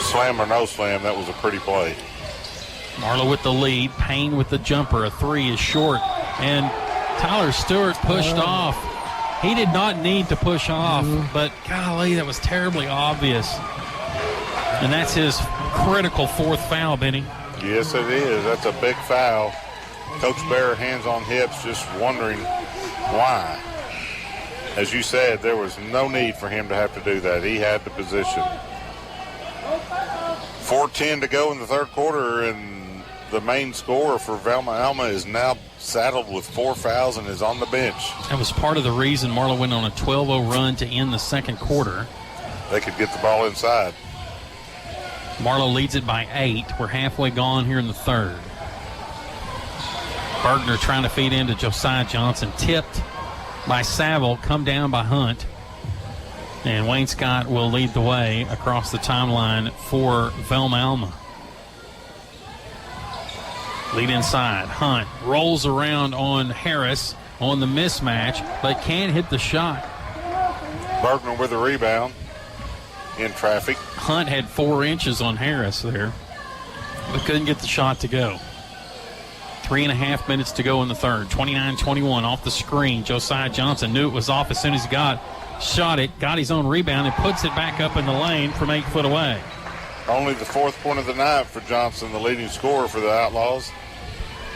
Slam or no slam, that was a pretty play.
Marlow with the lead. Payne with the jumper. A three is short. And Tyler Stewart pushed off. He did not need to push off, but golly, that was terribly obvious. And that's his critical fourth foul, Benny.
Yes, it is. That's a big foul. Coach Bear, hands on hips, just wondering why. As you said, there was no need for him to have to do that. He had the position. 4:10 to go in the third quarter, and the main scorer for Velma Alma is now saddled with 4 fouls and is on the bench.
That was part of the reason Marlow went on a 12-0 run to end the second quarter.
They could get the ball inside.
Marlow leads it by 8. We're halfway gone here in the third. Bergner trying to feed into Josiah Johnson. Tipped. by Saville, come down by Hunt. And Wayne Scott will lead the way across the timeline for Velma Alma. Lead inside. Hunt rolls around on Harris on the mismatch, but can't hit the shot.
Bergner with a rebound in traffic.
Hunt had 4 inches on Harris there, but couldn't get the shot to go. 3.5 minutes to go in the third. 29-21 off the screen. Josiah Johnson knew it was off as soon as he shot it, got his own rebound, and puts it back up in the lane from 8 foot away.
Only the 4th point of the night for Johnson, the leading scorer for the Outlaws.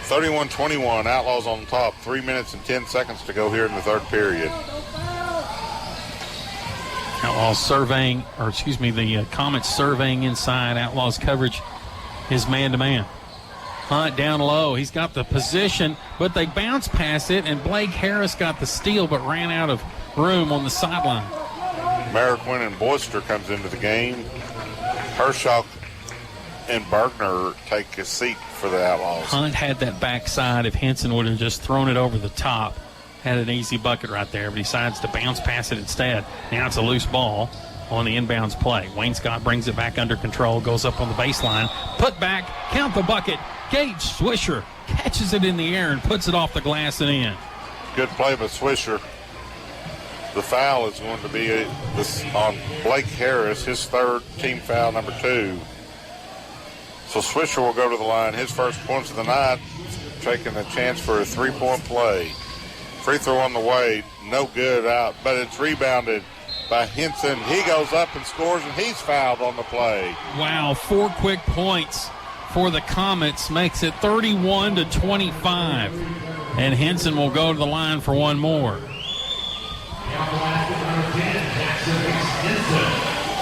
31-21, Outlaws on top. 3 minutes and 10 seconds to go here in the third period.
Outlaws surveying, the Comets surveying inside. Outlaws coverage is man-to-man. Hunt down low. He's got the position, but they bounce past it, and Blake Harris got the steal but ran out of room on the sideline.
Marroquin and Boyster comes into the game. Hershock and Bergner take a seat for the Outlaws.
Hunt had that backside. If Henson would have just thrown it over the top, had an easy bucket right there, but he decides to bounce past it instead. Now it's a loose ball on the inbounds play. Wayne Scott brings it back under control, goes up on the baseline, put back, count the bucket. Gage Swisher catches it in the air and puts it off the glass and in.
Good play by Swisher. The foul is going to be on Blake Harris, his third team foul, number 2. So Swisher will go to the line. His first points of the night, taking a chance for a 3-point play. Free throw on the way, no good out, but it's rebounded by Henson. He goes up and scores, and he's fouled on the play.
Wow, 4 quick points for the Comets makes it 31-25. And Henson will go to the line for one more.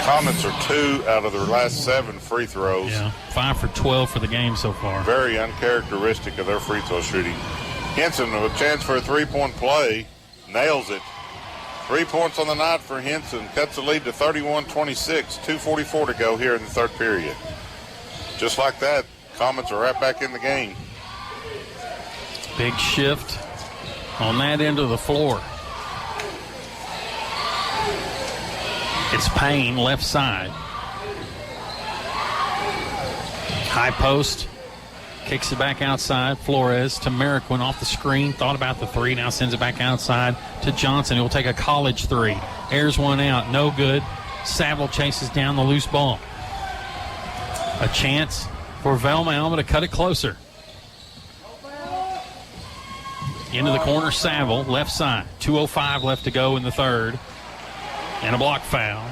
Comets are 2 out of their last 7 free throws.
Yeah, 5 for 12 for the game so far.
Very uncharacteristic of their free throw shooting. Henson with a chance for a 3-point play. Nails it. 3 points on the night for Henson. Cuts the lead to 31-26. 2:44 to go here in the third period. Just like that, Comets are right back in the game.
Big shift on that end of the floor. It's Payne, left side. High post. Kicks it back outside. Flores to Marroquin off the screen. Thought about the 3. Now sends it back outside to Johnson. He'll take a college 3. Airs one out. No good. Saville chases down the loose ball. A chance for Velma Alma to cut it closer. Into the corner, Saville, left side. 2:05 left to go in the third. And a block foul.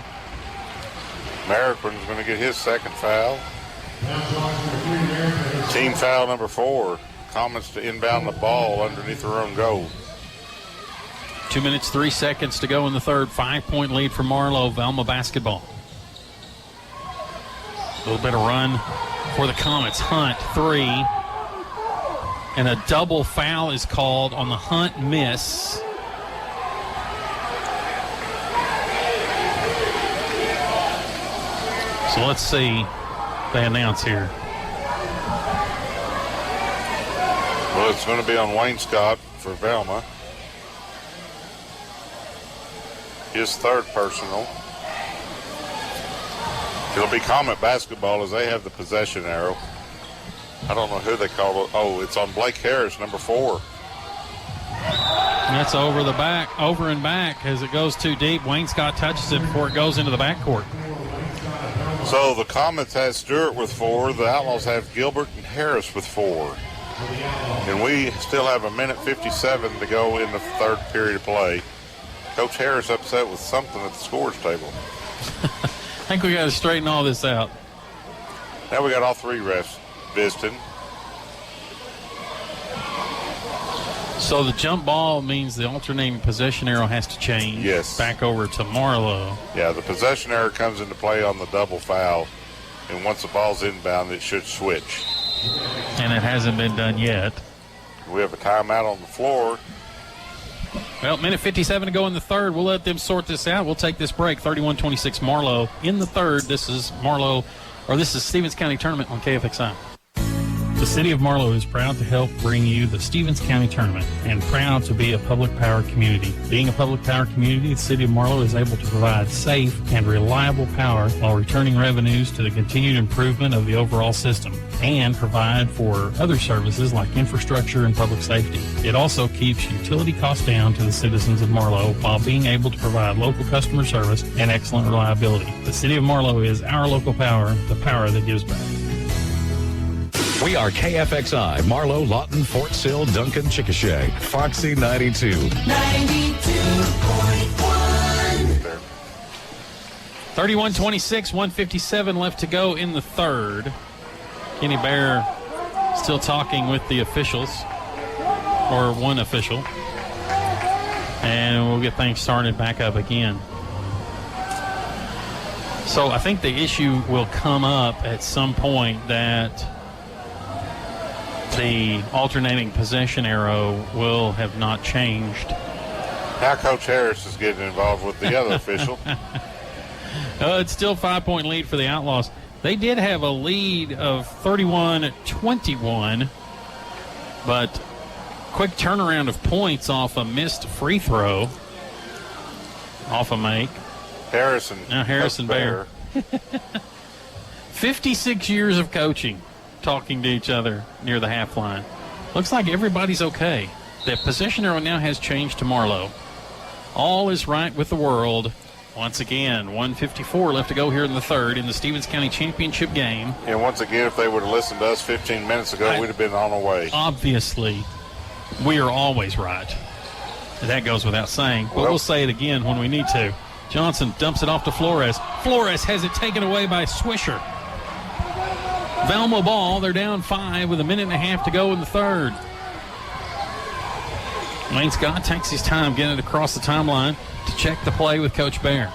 Marroquin's going to get his second foul. Team foul number 4. Comets to inbound the ball underneath their own goal.
2 minutes, 3 seconds to go in the third. 5-point lead for Marlow. Velma basketball. A little bit of run for the Comets. Hunt, 3. And a double foul is called on the Hunt miss. So let's see they announce here.
Well, it's going to be on Wayne Scott for Velma. His third personal. It'll be Comet basketball as they have the possession arrow. I don't know who they call it. Oh, it's on Blake Harris, number 4.
That's over and back as it goes too deep. Wayne Scott touches it before it goes into the backcourt.
So the Comets have Stewart with 4. The Outlaws have Gilbert and Harris with 4. And we still have 1:57 to go in the third period of play. Coach Harris upset with something at the scores table.
I think we got to straighten all this out.
Now we got all 3 refs visiting.
So the jump ball means the alternating possession arrow has to change.
Yes.
Back over to Marlow.
Yeah, the possession arrow comes into play on the double foul. And once the ball's inbound, it should switch.
And it hasn't been done yet.
We have a timeout on the floor.
Well, 1:57 to go in the third. We'll let them sort this out. We'll take this break. 31-26 Marlow in the third. This is Stevens County Tournament on KFXI. The City of Marlow is proud to help bring you the Stevens County Tournament and proud to be a public power community. Being a public power community, the City of Marlow is able to provide safe and reliable power while returning revenues to the continued improvement of the overall system and provide for other services like infrastructure and public safety. It also keeps utility costs down to the citizens of Marlow while being able to provide local customer service and excellent reliability. The City of Marlow is our local power, the power that gives back.
We are KFXI, Marlow, Lawton, Fort Sill, Duncan, Chickasha, Foxy 92.
92.1. 31-26, 1:57 left to go in the third. Kenny Bear still talking with the officials, or one official. And we'll get things started back up again. So I think the issue will come up at some point that the alternating possession arrow will have not changed.
Now Coach Harris is getting involved with the other official.
It's still 5-point lead for the Outlaws. They did have a lead of 31-21, but quick turnaround of points off a missed free throw, off a make.
Harrison
Bear. 56 years of coaching, talking to each other near the half line. Looks like everybody's okay. The possession arrow now has changed to Marlow. All is right with the world. Once again, 1:54 left to go here in the third in the Stevens County Championship game.
And once again, if they would have listened to us 15 minutes ago, we'd have been on our way.
Obviously, we are always right. That goes without saying, but we'll say it again when we need to. Johnson dumps it off to Flores. Flores has it taken away by Swisher. Velma ball. They're down 5 with a minute and a half to go in the third. Wayne Scott takes his time getting it across the timeline to check the play with Coach Bear.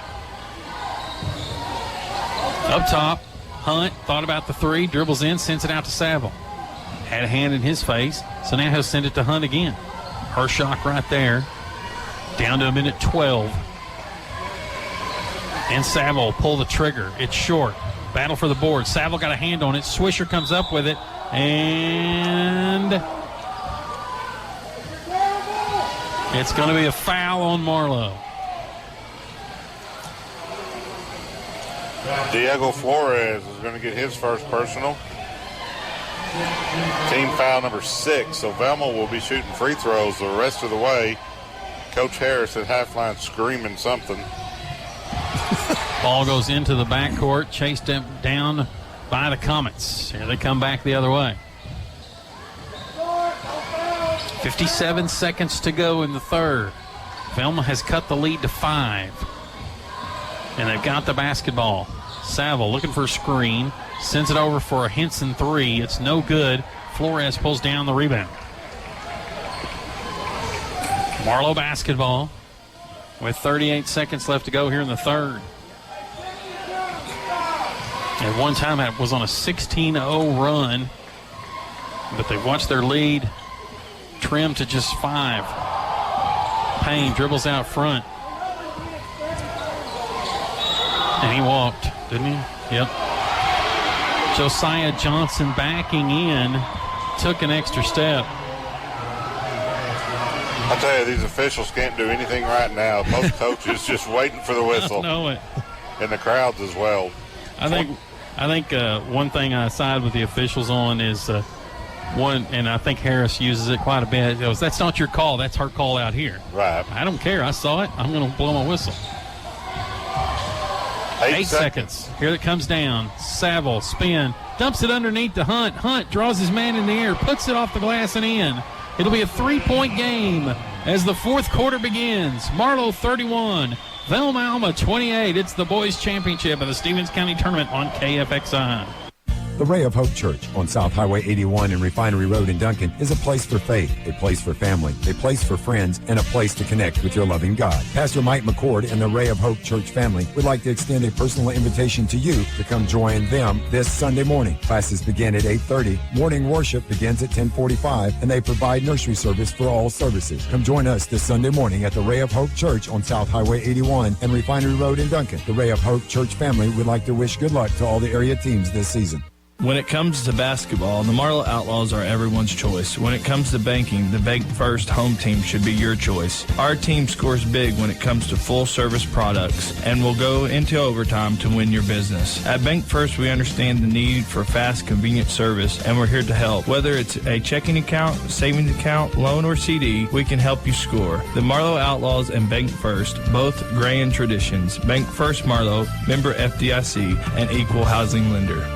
Up top, Hunt thought about the three, dribbles in, sends it out to Saville. Had a hand in his face, so now he'll send it to Hunt again. Hershock right there. Down to a minute 12. And Saville pull the trigger. It's short. Battle for the board. Saville got a hand on it. Swisher comes up with it. And it's going to be a foul on Marlow.
Diego Flores is going to get his first personal. Team foul number 6. So Velma will be shooting free throws the rest of the way. Coach Harris at half line screaming something.
Ball goes into the backcourt, chased down by the Comets. Here they come back the other way. 57 seconds to go in the third. Velma has cut the lead to 5. And they've got the basketball. Saville looking for a screen. Sends it over for a Henson 3. It's no good. Flores pulls down the rebound. Marlow basketball with 38 seconds left to go here in the third. At one time, it was on a 16-0 run, but they've watched their lead trim to just 5. Payne dribbles out front. And he walked, didn't he? Yep. Josiah Johnson backing in, took an extra step.
I tell you, these officials can't do anything right now. Most coaches just waiting for the whistle.
I know it.
And the crowds as well.
I think one thing I side with the officials on is one, and I think Harris uses it quite a bit. He goes, "That's not your call. That's her call out here."
Right.
I don't care. I saw it. I'm going to blow my whistle. 8 seconds. Here it comes down. Saville, spin, dumps it underneath to Hunt. Hunt draws his man in the air, puts it off the glass and in. It'll be a 3-point game as the fourth quarter begins. Marlow 31, Velma Alma 28. It's the boys' championship of the Stevens County Tournament on KFXI.
The Ray of Hope Church on South Highway 81 and Refinery Road in Duncan is a place for faith, a place for family, a place for friends, and a place to connect with your loving God. Pastor Mike McCord and the Ray of Hope Church family would like to extend a personal invitation to you to come join them this Sunday morning. Classes begin at 8:30. Morning worship begins at 10:45, and they provide nursery service for all services. Come join us this Sunday morning at the Ray of Hope Church on South Highway 81 and Refinery Road in Duncan. The Ray of Hope Church family would like to wish good luck to all the area teams this season.
When it comes to basketball, the Marlow Outlaws are everyone's choice. When it comes to banking, the Bank First home team should be your choice. Our team scores big when it comes to full-service products and will go into overtime to win your business. At Bank First, we understand the need for fast, convenient service, and we're here to help. Whether it's a checking account, savings account, loan, or CD, we can help you score. The Marlow Outlaws and Bank First, both grand traditions. Bank First Marlow, member FDIC, and equal housing lender.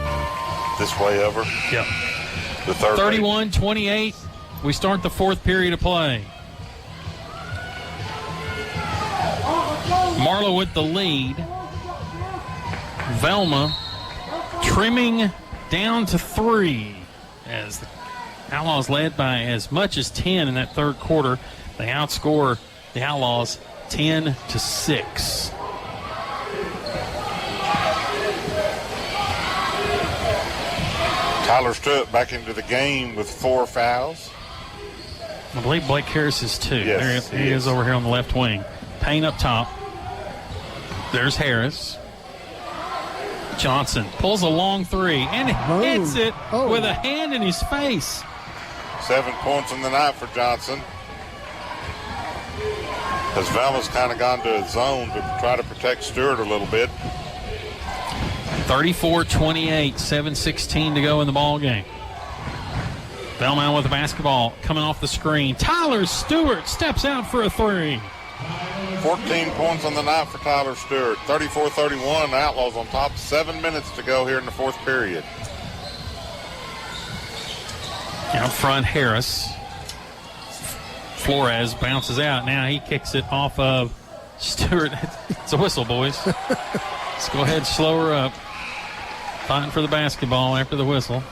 This way over?
Yep.
The third
31-28. We start the fourth period of play. Marlow with the lead. Velma trimming down to 3 as the Outlaws led by as much as 10 in that third quarter. They outscore the Outlaws 10-6.
Tyler Stewart back into the game with 4 fouls.
I believe Blake Harris is 2.
Yes,
there he is over here on the left wing. Payne up top. There's Harris. Johnson pulls a long 3 and hits it with a hand in his face.
7 points in the night for Johnson. As Velma's kind of gone to a zone to try to protect Stewart a little bit.
34-28, 7:16 to go in the ball game. Velma with the basketball coming off the screen. Tyler Stewart steps out for a 3.
14 points on the night for Tyler Stewart. 34-31, Outlaws on top. 7 minutes to go here in the fourth period.
Out front, Harris. Flores bounces out. Now he kicks it off of Stewart. It's a whistle, boys. Let's go ahead and slow her up. Fighting for the basketball after the whistle.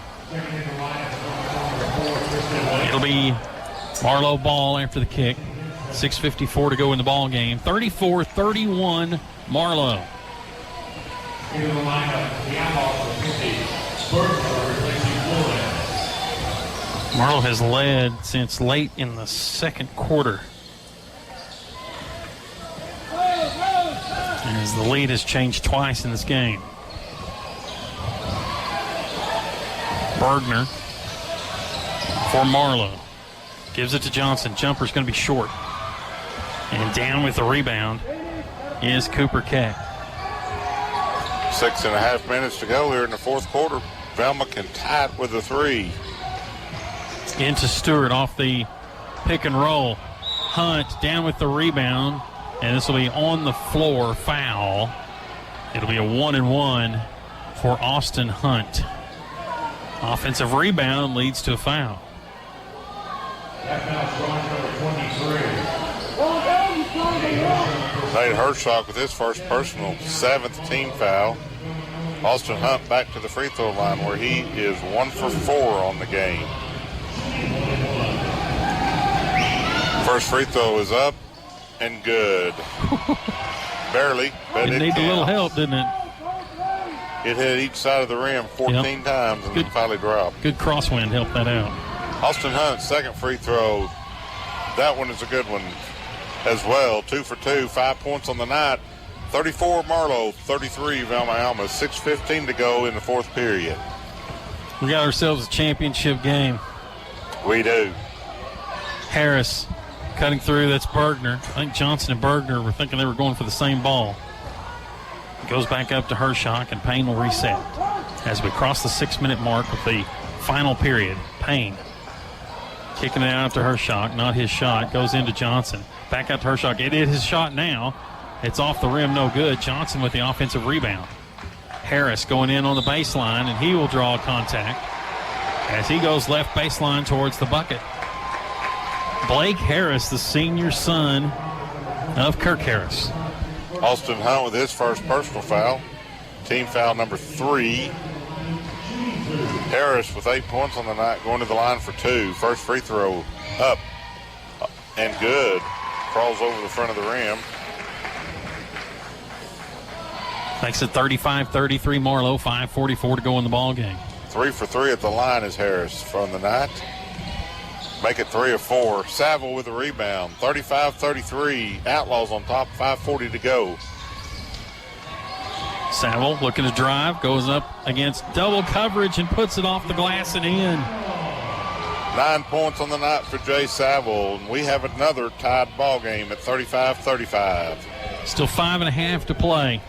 It'll be Marlow ball after the kick. 6:54 to go in the ball game. 34-31 Marlow. Marlow has led since late in the second quarter. As the lead has changed twice in this game. Bergner for Marlow. Gives it to Johnson. Jumper's going to be short. And down with the rebound is Cooper Keck.
6.5 minutes to go here in the fourth quarter. Velma can tie it with a 3.
Into Stewart off the pick and roll. Hunt down with the rebound. And this will be on the floor foul. It'll be a 1-and-1 for Austin Hunt. Offensive rebound leads to a foul.
Nate Hershock with his first personal 7th team foul. Austin Hunt back to the free throw line where he is 1 for 4 on the game. First free throw is up and good. Barely, but
it needed a little help, didn't it?
It hit each side of the rim 14 times and then finally dropped.
Good crosswind helped that out.
Austin Hunt's second free throw. That one is a good one as well. 2 for 2, 5 points on the night. 34 Marlow, 33 Velma Alma. 6:15 to go in the fourth period.
We got ourselves a championship game.
We do.
Harris cutting through. That's Bergner. I think Johnson and Bergner were thinking they were going for the same ball. It goes back up to Hershock, and Payne will reset as we cross the 6-minute mark of the final period. Payne kicking it out to Hershock. Not his shot. Goes into Johnson. Back out to Hershock. It is his shot now. It's off the rim. No good. Johnson with the offensive rebound. Harris going in on the baseline, and he will draw contact as he goes left baseline towards the bucket. Blake Harris, the senior son of Kirk Harris.
Austin Hunt with his first personal foul. Team foul number 3. Harris with 8 points on the night, going to the line for 2. First free throw up and good. Crawls over the front of the rim.
Makes it 35-33 Marlow. 5:44 to go in the ball game.
3 for 3 at the line is Harris from the night. Make it 3 of 4. Saville with a rebound. 35-33. Outlaws on top. 5:40 to go.
Saville looking to drive, goes up against double coverage and puts it off the glass and in.
9 points on the night for Jay Saville, and we have another tied ball game at 35-35.
Still 5.5 to play.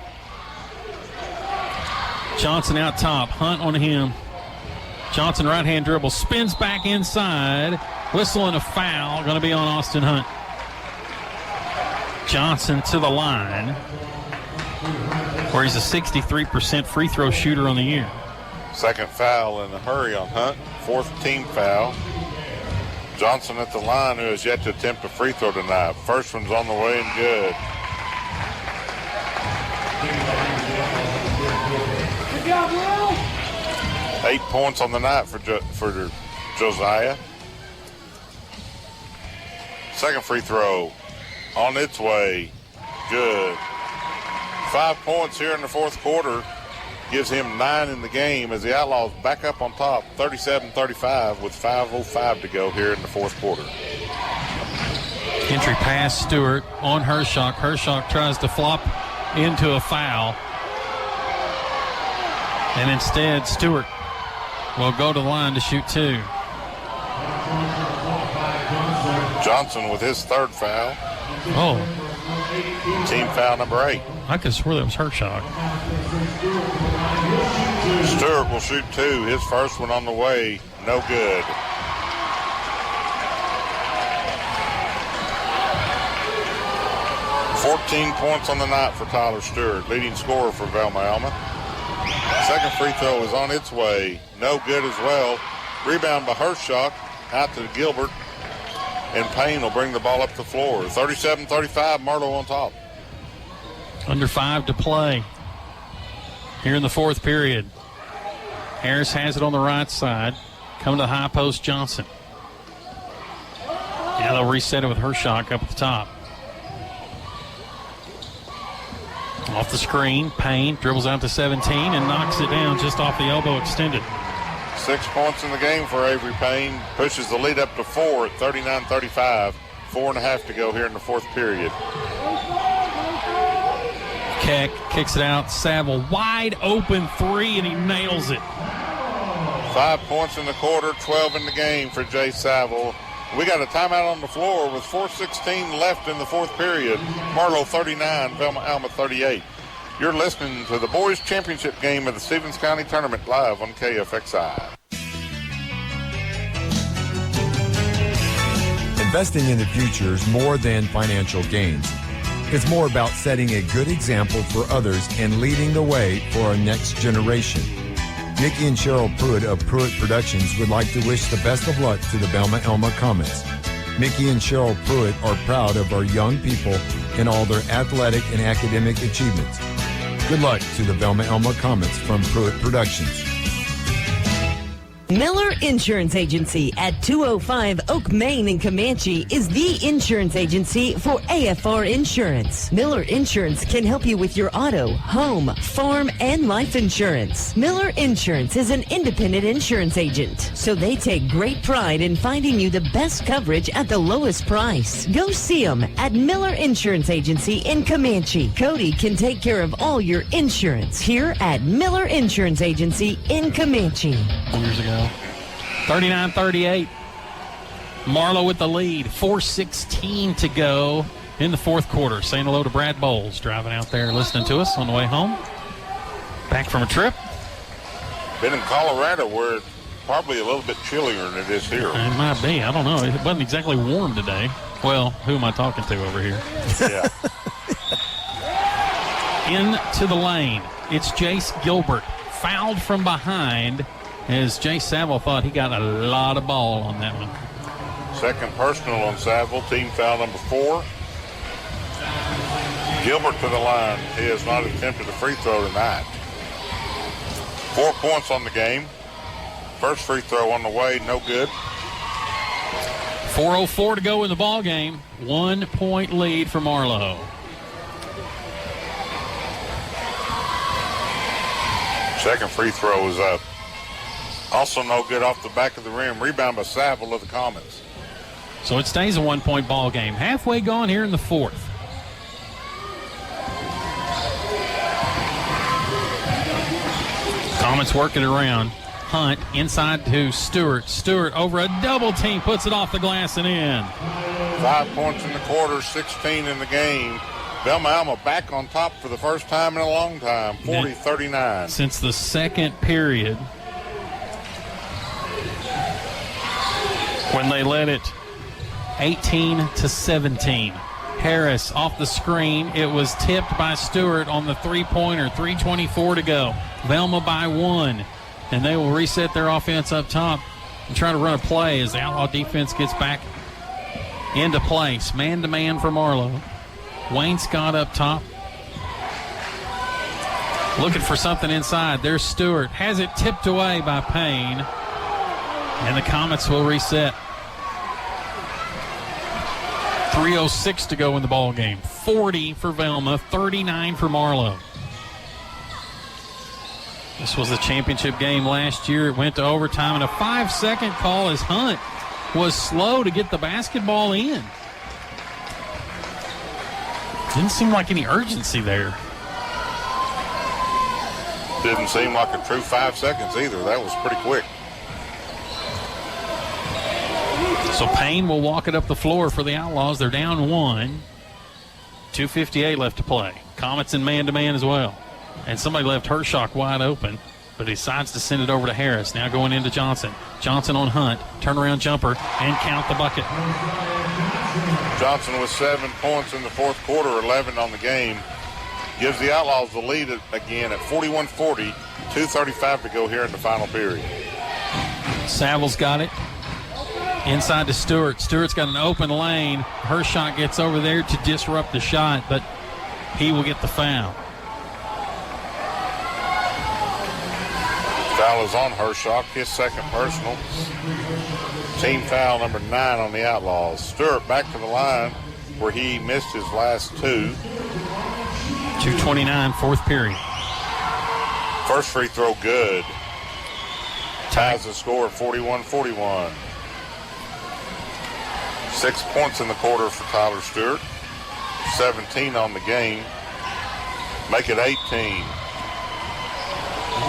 Johnson out top, Hunt on him. Johnson right-hand dribble, spins back inside. Whistle and a foul, going to be on Austin Hunt. Johnson to the line, where he's a 63% free throw shooter on the year.
Second foul in a hurry on Hunt. Fourth team foul. Johnson at the line, who has yet to attempt a free throw tonight. First one's on the way and good.
Good job, Will.
8 points on the night for Josiah. Second free throw on its way. Good. 5 points here in the fourth quarter. Gives him 9 in the game as the Outlaws back up on top, 37-35 with 5:05 to go here in the fourth quarter.
Entry pass, Stewart on Hershock. Hershock tries to flop into a foul. And instead, Stewart will go to the line to shoot 2.
Johnson with his third foul.
Oh.
Team foul number 8.
I could swear that was Hershock.
Stewart will shoot 2. His first one on the way, no good. $14 points on the night for Tyler Stewart, leading scorer for Velma Alma. Second free throw is on its way, no good as well. Rebound by Hershock, out to Gilbert, and Payne will bring the ball up the floor. 37-35, Marlow on top.
Under 5 to play here in the fourth period. Harris has it on the right side. Coming to the high post, Johnson. Now they'll reset it with Hershock up at the top. Off the screen, Payne dribbles out to 17 and knocks it down just off the elbow extended.
6 points in the game for Avery Payne. Pushes the lead up to 4 at 39-35. 4.5 to go here in the fourth period.
Keck kicks it out. Saville wide open 3 and he nails it.
5 points in the quarter, 12 in the game for Jay Saville. We got a timeout on the floor with 4:16 left in the fourth period. Marlow 39, Velma Alma 38. You're listening to the boys championship game of the Stevens County Tournament live on KFXI.
Investing in the future is more than financial gains. It's more about setting a good example for others and leading the way for our next generation. Nikki and Cheryl Pruitt of Pruitt Productions would like to wish the best of luck to the Velma Alma Comets. Nikki and Cheryl Pruitt are proud of our young people and all their athletic and academic achievements. Good luck to the Velma Alma Comets from Pruitt Productions.
Miller Insurance Agency at 205 Oak Main in Comanche is the insurance agency for AFR Insurance. Miller Insurance can help you with your auto, home, farm, and life insurance. Miller Insurance is an independent insurance agent, so they take great pride in finding you the best coverage at the lowest price. Go see them at Miller Insurance Agency in Comanche. Cody can take care of all your insurance here at Miller Insurance Agency in Comanche.
Years ago. 39-38. Marlow with the lead. 4:16 to go in the fourth quarter. Saying hello to Brad Bowles, driving out there listening to us on the way home. Back from a trip.
Been in Colorado where it's probably a little bit chillier than it is here.
It might be. I don't know. It wasn't exactly warm today. Well, who am I talking to over here?
Yeah.
Into the lane. It's Jace Gilbert. Fouled from behind as Jay Saville thought he got a lot of ball on that one.
Second personal on Saville, team foul number 4. Gilbert to the line. He has not attempted a free throw tonight. 4 points on the game. First free throw on the way, no good.
4:04 to go in the ball game. 1 point lead for Marlow.
Second free throw is up. Also no good off the back of the rim. Rebound by Saville of the Comets.
So it stays a 1 point ball game. Halfway gone here in the fourth. Comets working around. Hunt inside to Stewart. Stewart over a double team, puts it off the glass and in.
5 points in the quarter, 16 in the game. Velma Alma back on top for the first time in a long time, 40-39.
Since the second period, when they led it 18-17. Harris off the screen. It was tipped by Stewart on the three-pointer. 3:24 to go. Velma by 1. And they will reset their offense up top and try to run a play as the Outlaw defense gets back into place. Man-to-man for Marlow. Wayne Scott up top. Looking for something inside. There's Stewart. Has it tipped away by Payne. And the Comets will reset. 3:06 to go in the ball game. 40 for Velma, 39 for Marlow. This was the championship game last year. It went to overtime, and a 5-second call as Hunt was slow to get the basketball in. Didn't seem like any urgency there.
Didn't seem like a true 5 seconds either. That was pretty quick.
So Payne will walk it up the floor for the Outlaws. They're down 1. 2:58 left to play. Comets in man-to-man as well. And somebody left Hershock wide open, but he decides to send it over to Harris. Now going into Johnson. Johnson on Hunt. Turnaround jumper and count the bucket.
Johnson with 7 points in the fourth quarter, 11 on the game. Gives the Outlaws the lead again at 41-40. 2:35 to go here in the final period.
Savile's got it. Inside to Stewart. Stewart's got an open lane. Hershock gets over there to disrupt the shot, but he will get the foul.
Foul is on Hershock, his second personal. Team foul number 9 on the Outlaws. Stewart back to the line where he missed his last 2.
2:29, fourth period.
First free throw good. Ties the score 41-41. 6 points in the quarter for Tyler Stewart. 17 on the game. Make it 18.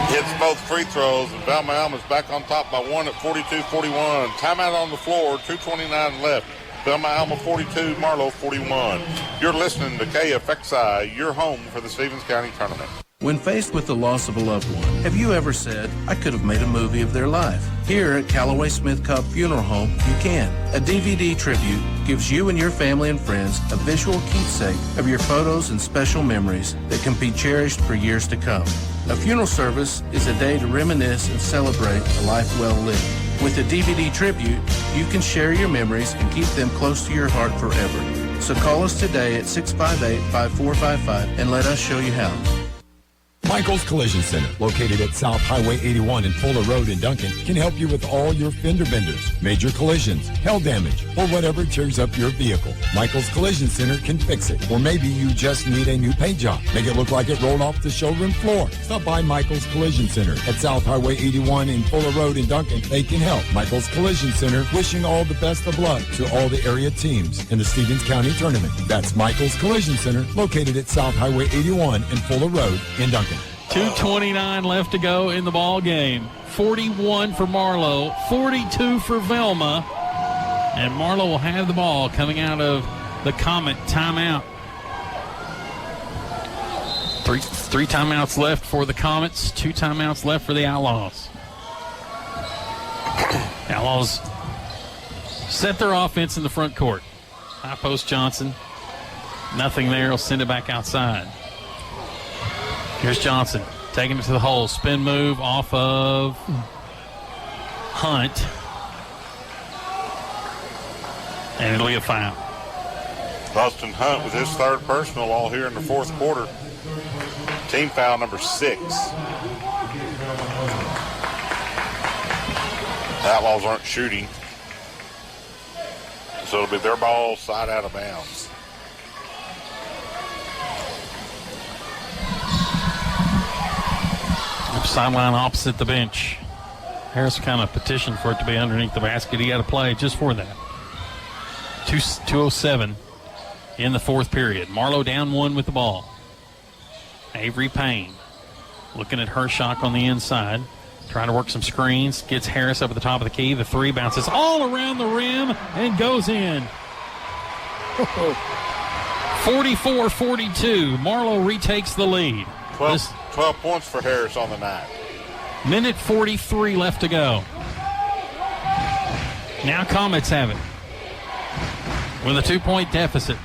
Hits both free throws, and Velma Alma's back on top by 1 at 42-41. Timeout on the floor, 2:29 left. Velma Alma 42, Marlow 41. You're listening to KFXI, your home for the Stevens County Tournament.
When faced with the loss of a loved one, have you ever said, I could have made a movie of their life? Here at Callaway Smith Cobb Funeral Home, you can. A DVD tribute gives you and your family and friends a visual keepsake of your photos and special memories that can be cherished for years to come. A funeral service is a day to reminisce and celebrate a life well lived. With a DVD tribute, you can share your memories and keep them close to your heart forever. So call us today at 658-5455 and let us show you how.
Michael's Collision Center, located at South Highway 81 and Fuller Road in Duncan, can help you with all your fender benders, major collisions, hail damage, or whatever tears up your vehicle. Michael's Collision Center can fix it. Or maybe you just need a new paint job. Make it look like it rolled off the showroom floor. Stop by Michael's Collision Center at South Highway 81 and Fuller Road in Duncan. They can help. Michael's Collision Center, wishing all the best of luck to all the area teams in the Stevens County Tournament. That's Michael's Collision Center, located at South Highway 81 and Fuller Road in Duncan.
2:29 left to go in the ball game. 41 for Marlow, 42 for Velma. And Marlow will have the ball coming out of the Comet timeout. Three timeouts left for the Comets, 2 timeouts left for the Outlaws. Outlaws set their offense in the front court. High post Johnson. Nothing there. He'll send it back outside. Here's Johnson taking it to the hole. Spin move off of Hunt. And it'll be a foul.
Austin Hunt with his third personal all here in the fourth quarter. Team foul number 6. Outlaws aren't shooting. So it'll be their ball, side out of bounds.
Sideline opposite the bench. Harris kind of petitioned for it to be underneath the basket. He got to play just for that. 2:07 in the fourth period. Marlow down 1 with the ball. Avery Payne Looking at Hershock on the inside. Trying to work some screens. Gets Harris up at the top of the key. The three bounces all around the rim and goes in. 44-42. Marlow retakes the lead.
12 points for Harris on the night.
Minute 43 left to go. Now Comets have it with a 2-point deficit.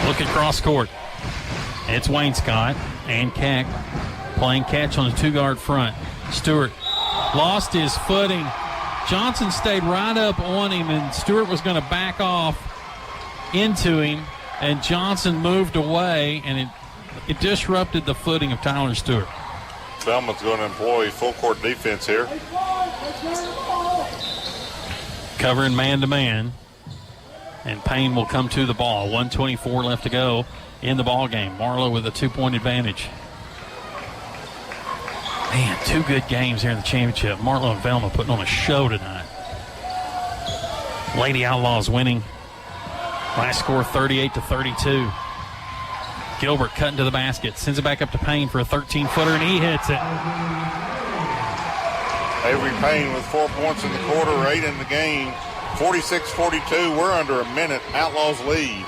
Look at cross court. It's Wainscott and Keck playing catch on the 2-guard front. Stewart lost his footing. Johnson stayed right up on him, and Stewart was going to back off into him, and Johnson moved away, and it disrupted the footing of Tyler Stewart.
Velma's going to employ full court defense here.
Covering man-to-man, and Payne will come to the ball. 1:24 left to go in the ball game. Marlow with a 2-point advantage. Man, 2 good games here in the championship. Marlow and Velma putting on a show tonight. Lady Outlaws winning. Last score 38-32. Gilbert cutting to the basket. Sends it back up to Payne for a 13-footer, and he hits it.
Avery Payne with 4 points in the quarter, 8 in the game. 46-42. We're under a minute. Outlaws lead.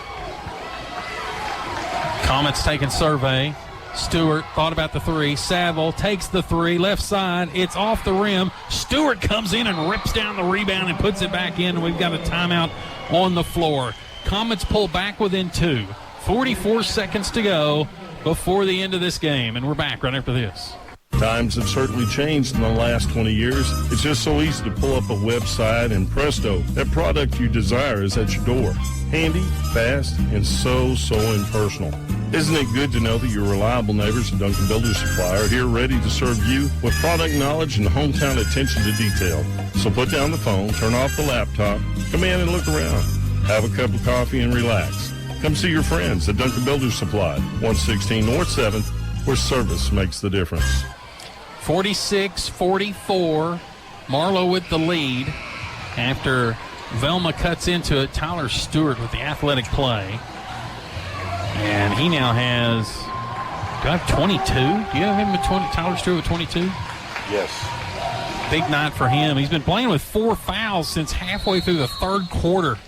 Comets taking survey. Stewart thought about the three. Saville takes the three. Left side. It's off the rim. Stewart comes in and rips down the rebound and puts it back in. We've got a timeout on the floor. Comets pull back within 2. 44 seconds to go before the end of this game. And we're back right after this.
Times have certainly changed in the last 20 years. It's just so easy to pull up a website and presto, that product you desire is at your door. Handy, fast, and so impersonal. Isn't it good to know that your reliable neighbors at Duncan Builder Supply are here ready to serve you with product knowledge and hometown attention to detail? So put down the phone, turn off the laptop, come in and look around. Have a cup of coffee and relax. Come see your friends at Duncan Builder Supply, 116 North 7th, where service makes the difference.
46-44. Marlow with the lead after Velma cuts into it. Tyler Stewart with the athletic play. And he now has, do I have 22? Do you have him with 20? Tyler Stewart with 22?
Yes.
Big night for him. He's been playing with 4 fouls since halfway through the third quarter.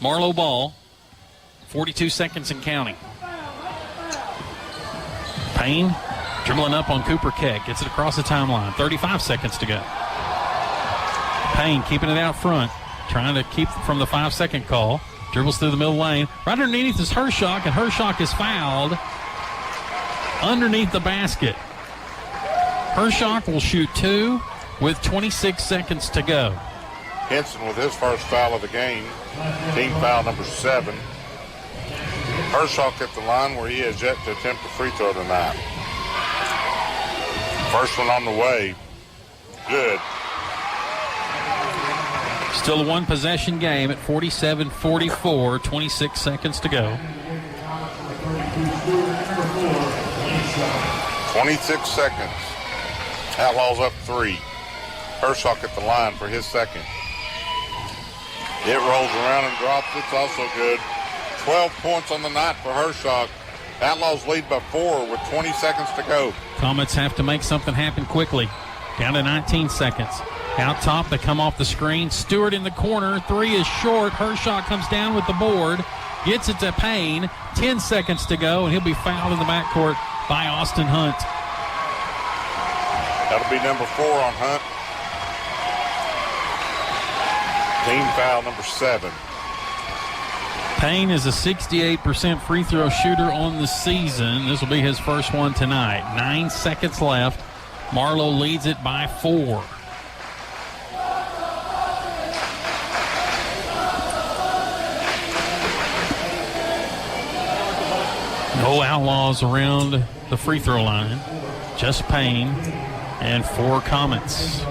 Marlow ball. 42 seconds and counting. Payne dribbling up on Cooper Keck. Gets it across the timeline. 35 seconds to go. Payne keeping it out front. Trying to keep from the 5-second call. Dribbles through the middle lane. Right underneath is Hershock, and Hershock is fouled underneath the basket. Hershock will shoot 2 with 26 seconds to go.
Henson with his first foul of the game. Team foul number 7. Hershock at the line where he has yet to attempt a free throw tonight. First one on the way. Good.
Still a one-possession game at 47-44, 26 seconds to go.
26 seconds. Outlaws up 3. Hershock at the line for his second. It rolls around and drops. It's also good. 12 points on the night for Hershock. Outlaws lead by 4 with 20 seconds to go.
Comets have to make something happen quickly. Down to 19 seconds. Out top, they come off the screen. Stewart in the corner. 3 is short. Hershock comes down with the board. Gets it to Payne. 10 seconds to go, and he'll be fouled in the backcourt by Austin Hunt.
That'll be number 4 on Hunt. Team foul number 7.
Payne is a 68% free throw shooter on the season. This will be his first one tonight. 9 seconds left. Marlow leads it by 4. No Outlaws around the free throw line. Just Payne and 4 Comets.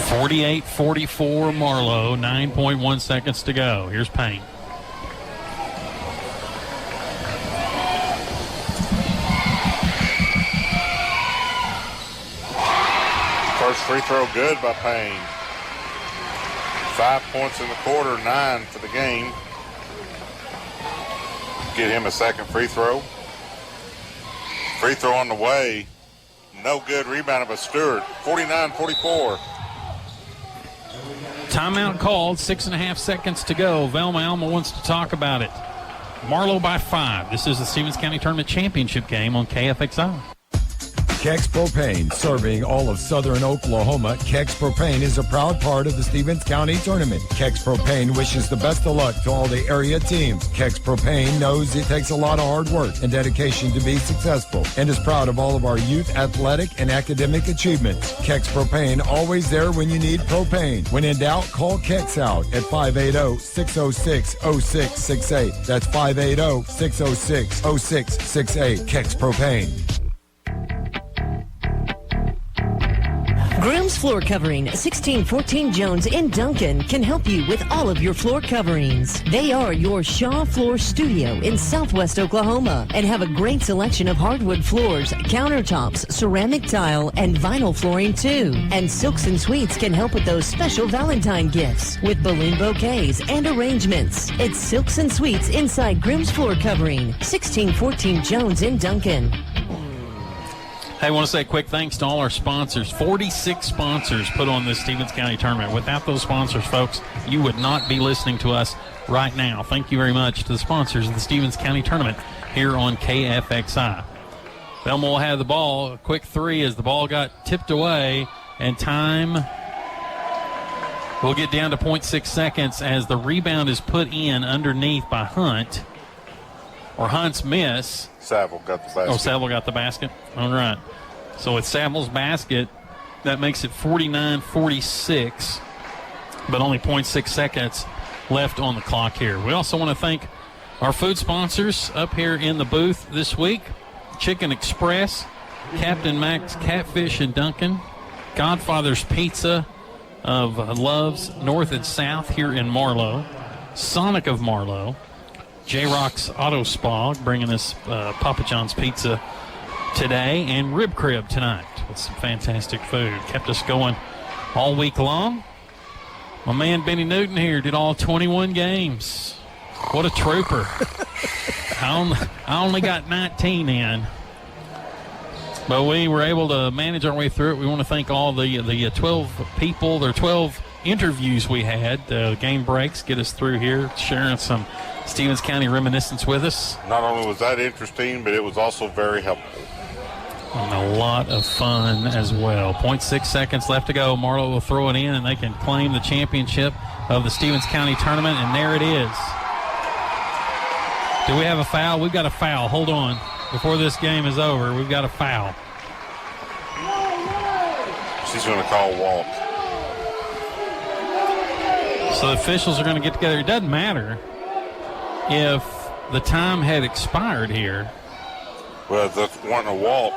48-44 Marlow, 9.1 seconds to go. Here's Payne.
First free throw good by Payne. 5 points in the quarter, 9 for the game. Get him a second free throw. Free throw on the way. No good. Rebound by Stewart. 49-44.
Timeout called. 6.5 seconds to go. Velma Alma wants to talk about it. Marlow by 5. This is the Stevens County Tournament Championship game on KFXI.
Kex Propane, serving all of southern Oklahoma. Kex Propane is a proud part of the Stevens County Tournament. Kex Propane wishes the best of luck to all the area teams. Kex Propane knows it takes a lot of hard work and dedication to be successful and is proud of all of our youth athletic and academic achievements. Kex Propane, always there when you need propane. When in doubt, call Kex out at 580-606-0668. That's 580-606-0668. Kex Propane.
Groom's Floor Covering, 1614 Jones in Duncan, can help you with all of your floor coverings. They are your Shaw Floor Studio in Southwest Oklahoma and have a great selection of hardwood floors, countertops, ceramic tile, and vinyl flooring too. And Silks and Sweets can help with those special Valentine gifts with balloon bouquets and arrangements. It's Silks and Sweets inside Groom's Floor Covering, 1614 Jones in Duncan.
Hey, I want to say a quick thanks to all our sponsors. 46 sponsors put on this Stevens County tournament. Without those sponsors, folks, you would not be listening to us right now. Thank you very much to the sponsors of the Stevens County tournament here on KFXI. Velma will have the ball. A quick three as the ball got tipped away, and time will get down to 0.6 seconds as the rebound is put in underneath by Hunt, or Hunt's miss.
Saville got the basket.
Oh, Saville got the basket. All right. So it's Saville's basket. That makes it 49-46, but only 0.6 seconds left on the clock here. We also want to thank our food sponsors up here in the booth this week. Chicken Express, Captain Max Catfish and Duncan, Godfather's Pizza of Loves North and South here in Marlow, Sonic of Marlow, J-Rock's Auto Spa bringing us Papa John's Pizza today, and Rib Crib tonight with some fantastic food. Kept us going all week long. My man Benny Newton here did all 21 games. What a trooper. I only got 19 in. But we were able to manage our way through it. We want to thank all the 12 people, there 12 interviews we had. Game breaks get us through here, sharing some Stevens County reminiscence with us.
Not only was that interesting, but it was also very helpful.
And a lot of fun as well. 0.6 seconds left to go. Marlow will throw it in, and they can claim the championship of the Stevens County tournament, and there it is. Do we have a foul? We've got a foul. Hold on. Before this game is over, we've got a foul.
She's going to call walk.
So the officials are going to get together. It doesn't matter if the time had expired here.
Well, they wanting a walk,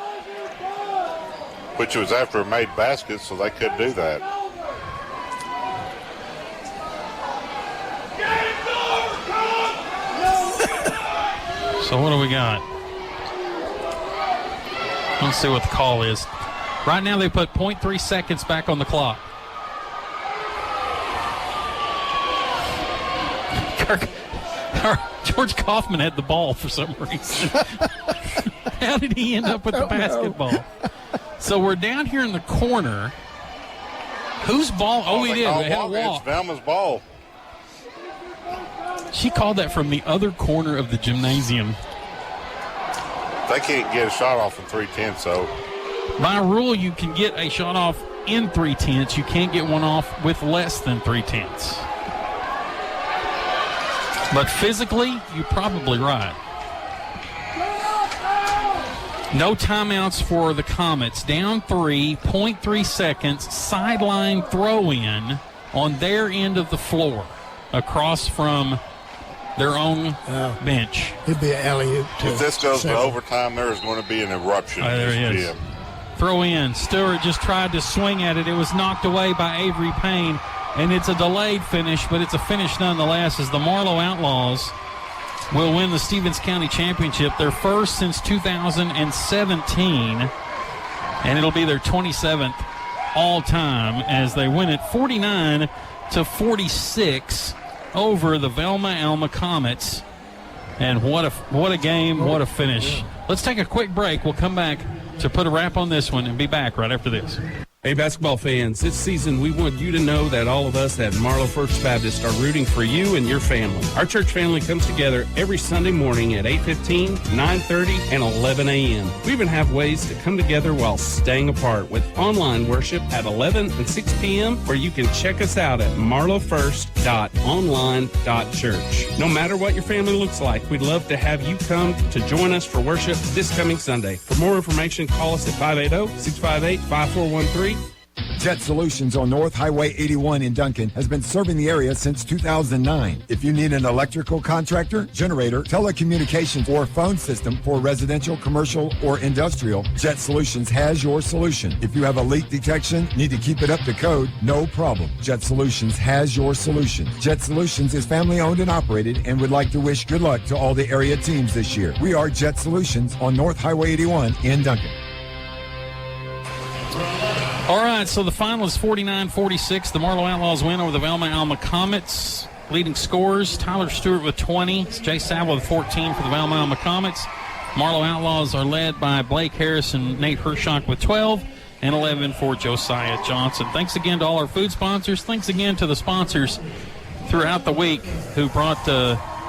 which was after a made basket, so they could do that.
So what do we got? Let's see what the call is. Right now they put 0.3 seconds back on the clock. George Kaufman had the ball for some reason. How did he end up with the basketball? So we're down here in the corner. Whose ball? Oh, we did. We had a walk.
It's Velma's ball.
She called that from the other corner of the gymnasium.
They can't get a shot off in 3/10, so.
By rule, you can get a shot off in 3/10. You can't get one off with less than 3/10. But physically, you're probably right. No timeouts for the Comets. Down 3, 0.3 seconds, sideline throw-in on their end of the floor across from their own bench.
It'd be an alley-oop.
If this goes to overtime, there is going to be an eruption.
There he is. Throw in. Stewart just tried to swing at it. It was knocked away by Avery Payne, and it's a delayed finish, but it's a finish nonetheless as the Marlow Outlaws will win the Stevens County Championship, their first since 2017, and it'll be their 27th all-time as they win it 49-46 over the Velma Alma Comets And what a game, what a finish. Let's take a quick break. We'll come back to put a wrap on this one and be back right after this.
Hey, basketball fans, this season we want you to know that all of us at Marlow First Baptist are rooting for you and your family. Our church family comes together every Sunday morning at 8:15, 9:30, and 11 a.m. We even have ways to come together while staying apart with online worship at 11 and 6 p.m. where you can check us out at marlowfirst.online.church. No matter what your family looks like, we'd love to have you come to join us for worship this coming Sunday. For more information, call us at 580-658-5413.
Jet Solutions on North Highway 81 in Duncan has been serving the area since 2009. If you need an electrical contractor, generator, telecommunications, or phone system for residential, commercial, or industrial, Jet Solutions has your solution. If you have a leak detection, need to keep it up to code, no problem. Jet Solutions has your solution. Jet Solutions is family owned and operated and would like to wish good luck to all the area teams this year. We are Jet Solutions on North Highway 81 in Duncan.
All right, so the final is 49-46. The Marlow Outlaws win over the Velma Alma Comets. Leading scorers, Tyler Stewart with 20. It's Jay Saville with 14 for the Velma Alma Comets. Marlow Outlaws are led by Blake Harris and Nate Hershock with 12 and 11 for Josiah Johnson. Thanks again to all our food sponsors. Thanks again to the sponsors throughout the week who brought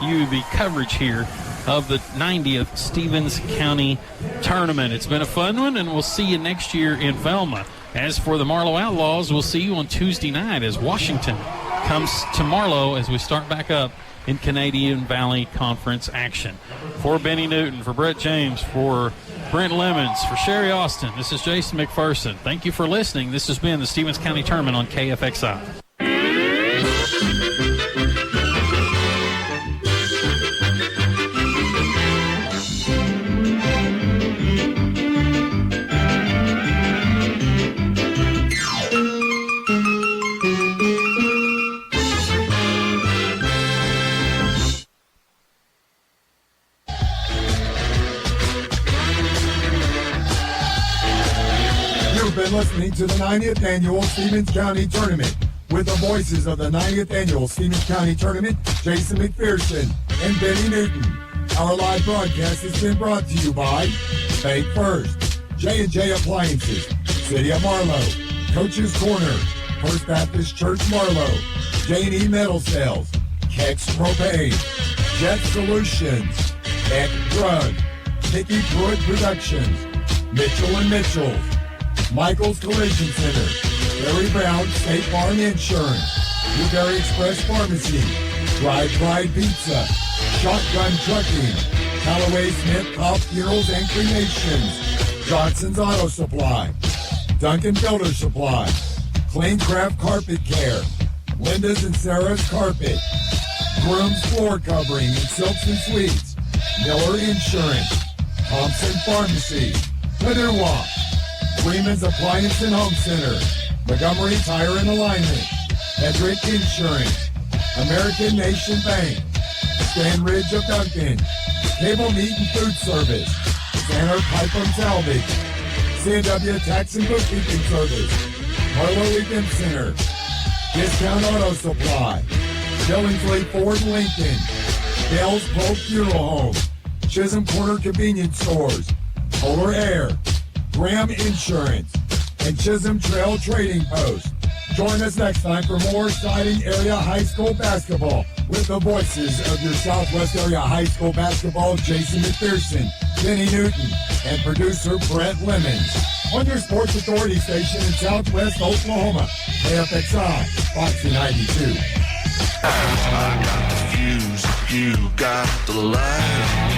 you the coverage here of the 90th Stevens County Tournament. It's been a fun one, and we'll see you next year in Velma. As for the Marlow Outlaws, we'll see you on Tuesday night as Washington comes to Marlow as we start back up in Canadian Valley Conference action. For Benny Newton, for Brett James, for Brent Lemons, for Sherry Austin, this is Jason McPherson. Thank you for listening. This has been the Stevens County Tournament on KFXI.
Listening to the 90th Annual Stevens County Tournament with the voices of the 90th Annual Stevens County Tournament, Jason McPherson and Benny Newton. Our live broadcast has been brought to you by Bank First, J&J Appliances, City of Marlow, Coach's Corner, First Baptist Church Marlow, J&E Metal Sales, Kex Propane, Jet Solutions, Beck Drug, Mickey Pruitt Productions, Mitchell & Mitchell's, Michael's Collision Center, Larry Brown State Farm Insurance, Blueberry Express Pharmacy, Dry Pride Pizza, Shotgun Trucking, Callaway Smith Cobb Funerals and Cremations, Johnson's Auto Supply, Duncan Builder Supply, Clean Craft Carpet Care, Linda's and Sarah's Carpet, Groom's Floor Covering and Silks and Sweets, Miller Insurance, Thompson Pharmacy, Leather Walk, Freeman's Appliance and Home Center, Montgomery Tire and Alignment, Hedrick Insurance, American Nation Bank, Stan Ridge of Duncan, Cable Meat and Food Service, Tanner Pipe and Salvage, C&W Tax and Bookkeeping Service, Marlow Event Center, Discount Auto Supply, Billingsley Ford Lincoln, Dale's Polk Funeral Home, Chisholm Corner Convenience Stores, Polar Air, Graham Insurance, and Chisholm Trail Trading Post. Join us next time for more exciting area high school basketball with the voices of your Southwest area high school basketball, Jason McPherson, Benny Newton, and producer Brent Lemons. On your Sports Authority station in Southwest Oklahoma, KFXI, Foxy 92.
I got the fuse, you got the light.